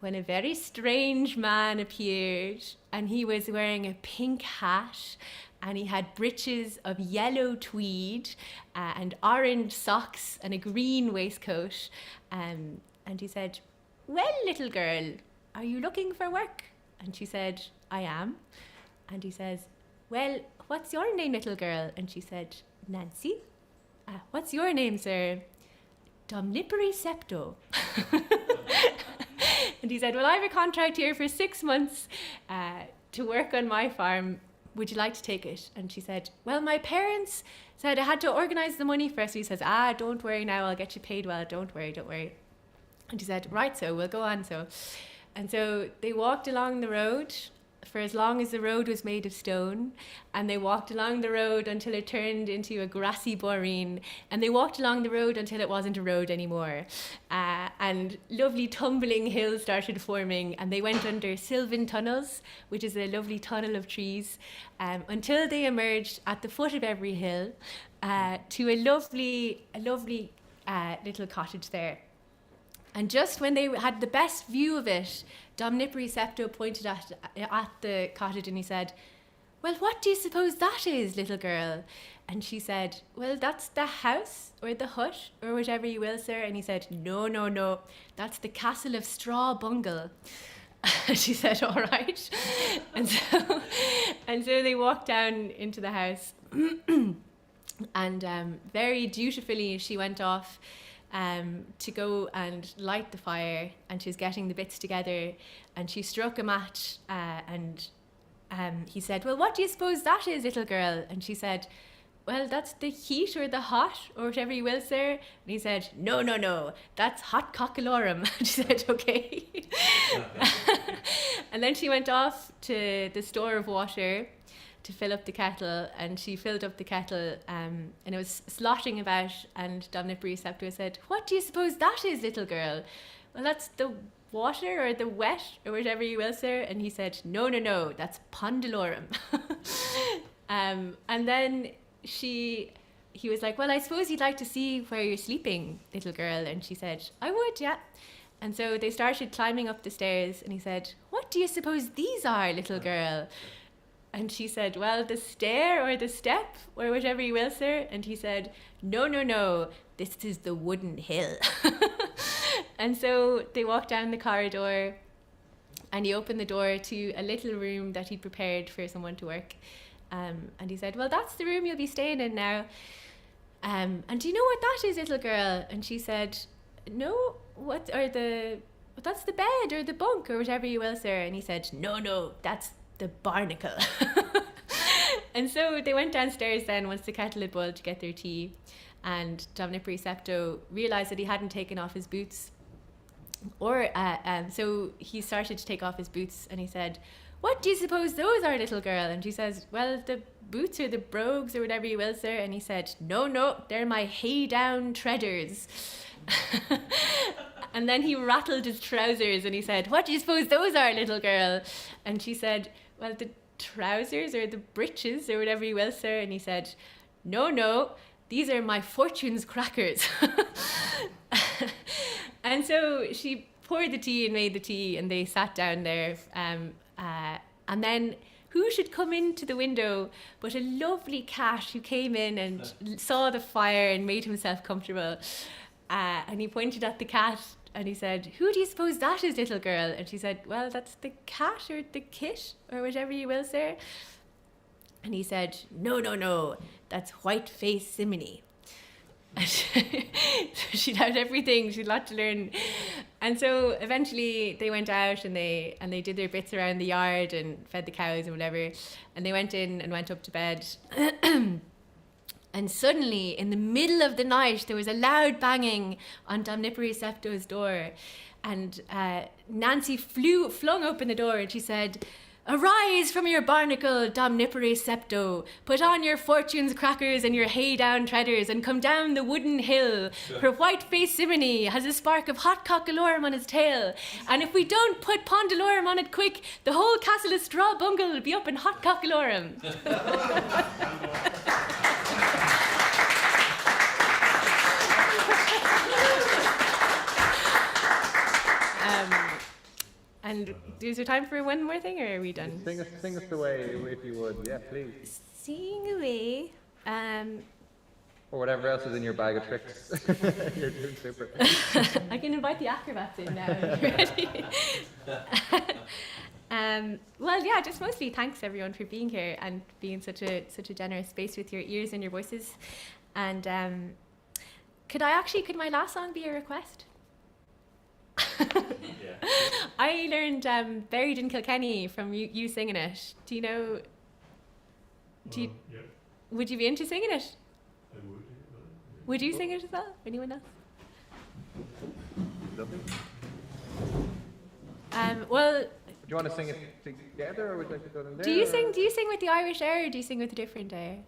when a very strange man appeared, and he was wearing a pink hat, and he had breeches of yellow tweed and orange socks and a green waistcoat. And he said, "Well, little girl, are you looking for work?" And she said, "I am." And he says, "Well, what's your name, little girl?" And she said, "Nancy." "What's your name, sir?" "Domnippery Septo." And he said, "Well, I have a contract here for 6 months to work on my farm. Would you like to take it?" And she said, "Well, my parents said I had to organise the money first." He says, "Don't worry now, I'll get you paid well, don't worry. And she said, "Right, so we'll go on so." And so they walked along the road for as long as the road was made of stone, and they walked along the road until it turned into a grassy boreen, and they walked along the road until it wasn't a road anymore, and lovely tumbling hills started forming, and they went under sylvan tunnels, which is a lovely tunnel of trees, until they emerged at the foot of every hill to a lovely little cottage there. And just when they had the best view of it, Domnippery Septo pointed at the cottage and he said, "Well, what do you suppose that is, little girl?" And she said, "Well, that's the house or the hut or whatever you will, sir." And he said, No, that's the castle of Straw Bungle." She said, "All right." And so they walked down into the house, and very dutifully she went off to go and light the fire, and she was getting the bits together, and she struck a match, and he said, "Well, what do you suppose that is, little girl?" And she said, "Well, that's the heat or the hot or whatever you will, sir." And he said, No, that's hot cockalorum." And she said, "Okay." And then she went off to the store of water to fill up the kettle, and she filled up the kettle, and it was sloshing about, and Domnippery Septo said, "What do you suppose that is, little girl?" "Well, that's the water or the wet or whatever you will, sir." And he said, No, that's pondalorum." And then he was like, "Well, I suppose you'd like to see where you're sleeping, little girl." And she said, "I would, yeah." And so they started climbing up the stairs, and he said, "What do you suppose these are, little girl?" And she said, "Well, the stair or the step or whatever you will, sir." And he said, No, this is the wooden hill." And so they walked down the corridor, and he opened the door to a little room that he'd prepared for someone to work. And he said, "Well, that's the room you'll be staying in now. And do you know what that is, little girl?" And she said, "No, that's the bed or the bunk or whatever you will, sir." And he said, No, that's the barnacle." And so they went downstairs then once the kettle had boiled to get their tea, and Dom Nippery Septo realised that he hadn't taken off his boots. So he started to take off his boots, and he said, "What do you suppose those are, little girl?" And she says, "Well, the boots or the brogues or whatever you will, sir." And he said, No, they're my hay-down treaders." And then he rattled his trousers and he said, "What do you suppose those are, little girl?" And she said, "Well, the trousers or the breeches or whatever you will, sir." And he said, No, these are my fortune's crackers." And so she poured the tea and made the tea, and they sat down there. And then who should come into the window but a lovely cat who came in and saw the fire and made himself comfortable. And he pointed at the cat and he said, "Who do you suppose that is, little girl?" And she said, "Well, that's the cat or the kit or whatever you will, sir." And he said, No, that's White-Faced Simony." She'd had everything, she'd a lot to learn. And so eventually they went out and they did their bits around the yard and fed the cows and whatever, and they went in and went up to bed. And suddenly in the middle of the night there was a loud banging on Dom Nippery Septo's door, and Nancy flung open the door and she said, "Arise from your barnacle, Dom Nippery Septo. Put on your fortune's crackers and your hay-down treaders and come down the wooden hill. For White-Faced Simony has a spark of hot cockalorum on his tail. And if we don't put pondalorum on it quick, the whole castle of Strawbungle will be up in hot cockalorum." And is there time for one more thing, or are we done? Sing us away if you would. Yeah, please. Sing away. Or whatever else is in your bag of tricks. You're doing super. I can invite the acrobats in now. If you're ready. Well, yeah, just mostly thanks everyone for being here and being such a generous space with your ears and your voices. And could my last song be a request? Yeah. I learned Buried in Kilkenny from you singing it. Do you know? Yeah. Would you be into singing it? I would. Would you sing it as well? Anyone else? Well. Do you want to sing it together, or would you like to go in there? Do you sing with the Irish air, or do you sing with a different air?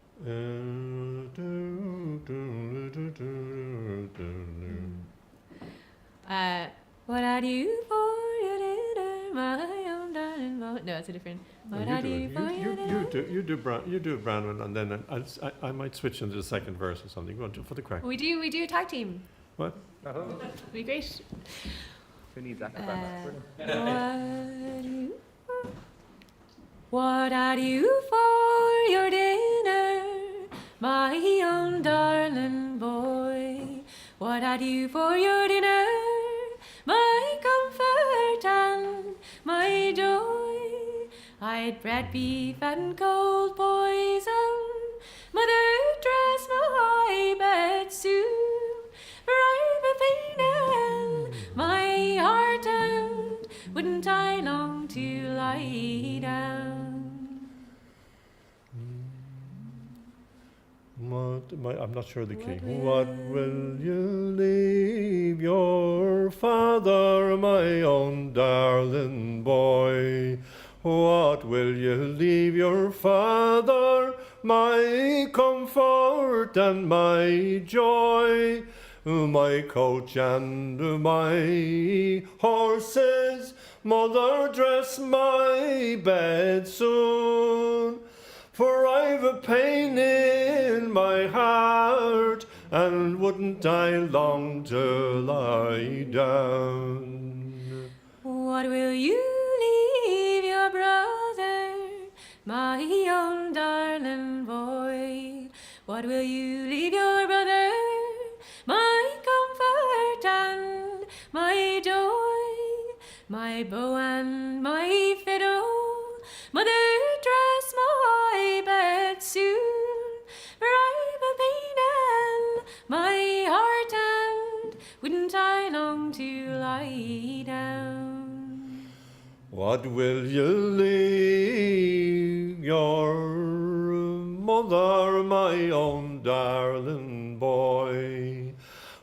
What I do for your dinner, my own darling boy. No, it's a different. What I do for your dinner. You do Branwen, and then I might switch into the second verse or something. Go on, for the crack. We do a tag team. What? It'd be great. Who needs that? What I do for your dinner, my own darling boy. What I do for your dinner, my comfort and my joy. I'd bread, beef and cold poison, mother dress my bed soon. For I've a pain in my heart and wouldn't I long to lie down. I'm not sure of the key. What will you leave your father, my own darling boy? What will you leave your father, my comfort and my joy? My coach and my horses, mother dress my bed soon. For I've a pain in my heart, and wouldn't I long to lie down? What will you leave your brother, my own darling boy? What will you leave your brother, my comfort and my joy? My bow and my fiddle, mother dress my bed soon. For I've a pain in my heart and wouldn't I long to lie down. What will you leave your mother, my own darling boy?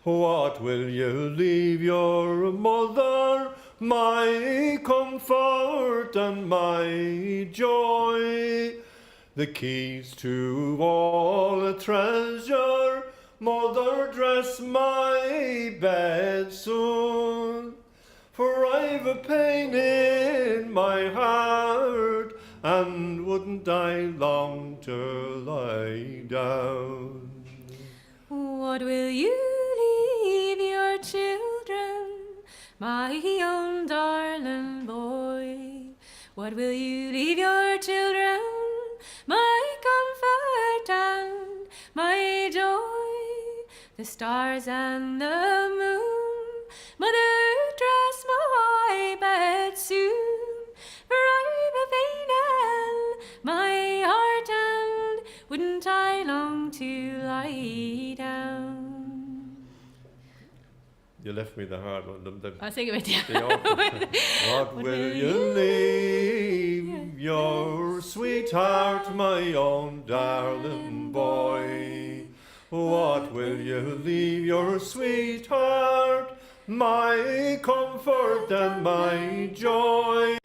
What will you leave your mother, my comfort and my joy? The keys to all treasure, mother, dress my bed soon. For I've a pain in my heart, and wouldn't I long to lie down? What will you leave your children, my own darling boy? What will you leave your children, my comfort and my joy? The stars and the moon, mother, dress my bed soon. For I've a pain in my heart, and wouldn't I long to lie down? You left me the hard one. I'll sing it with you. What will you leave your sweetheart, my own darling boy? What will you leave your sweetheart, my comfort and my joy?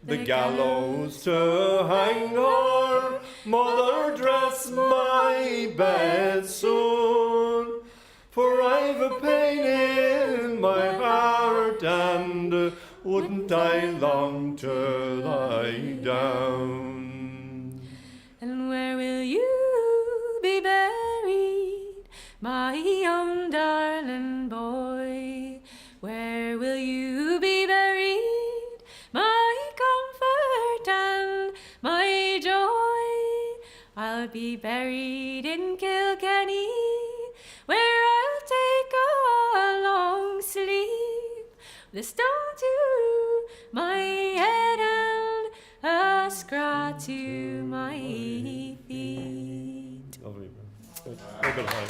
The gallows to hang her, mother, dress my bed soon. For I've a pain in my heart, and wouldn't I long to lie down? And where will you be buried, my own darling boy? Where will you be buried, my comfort and my joy? I'll be buried in Kilkenny, where I'll take a long sleep, the stone to my head and a scrawl to my feet. Lovely. Good high.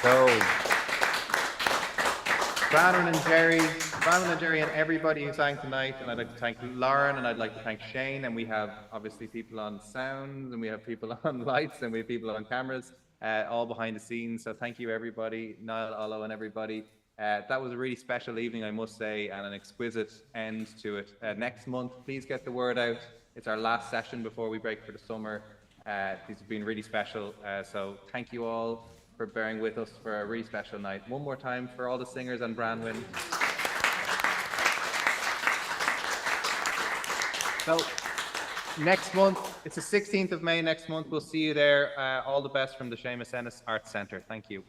So, Branwen and Jerry and everybody who sang tonight, and I'd like to thank Lauren, and I'd like to thank Shane, and we have obviously people on sound, and we have people on lights, and we have people on cameras, all behind the scenes. So thank you everybody, Niall, Ollo and everybody. That was a really special evening, I must say, and an exquisite end to it. Next month, please get the word out. It's our last session before we break for the summer. These have been really special, so thank you all for bearing with us for a really special night. One more time for all the singers and Branwen. So next month, it's the 16th of May next month. We'll see you there. All the best from the Seamus Ennis Arts Centre. Thank you.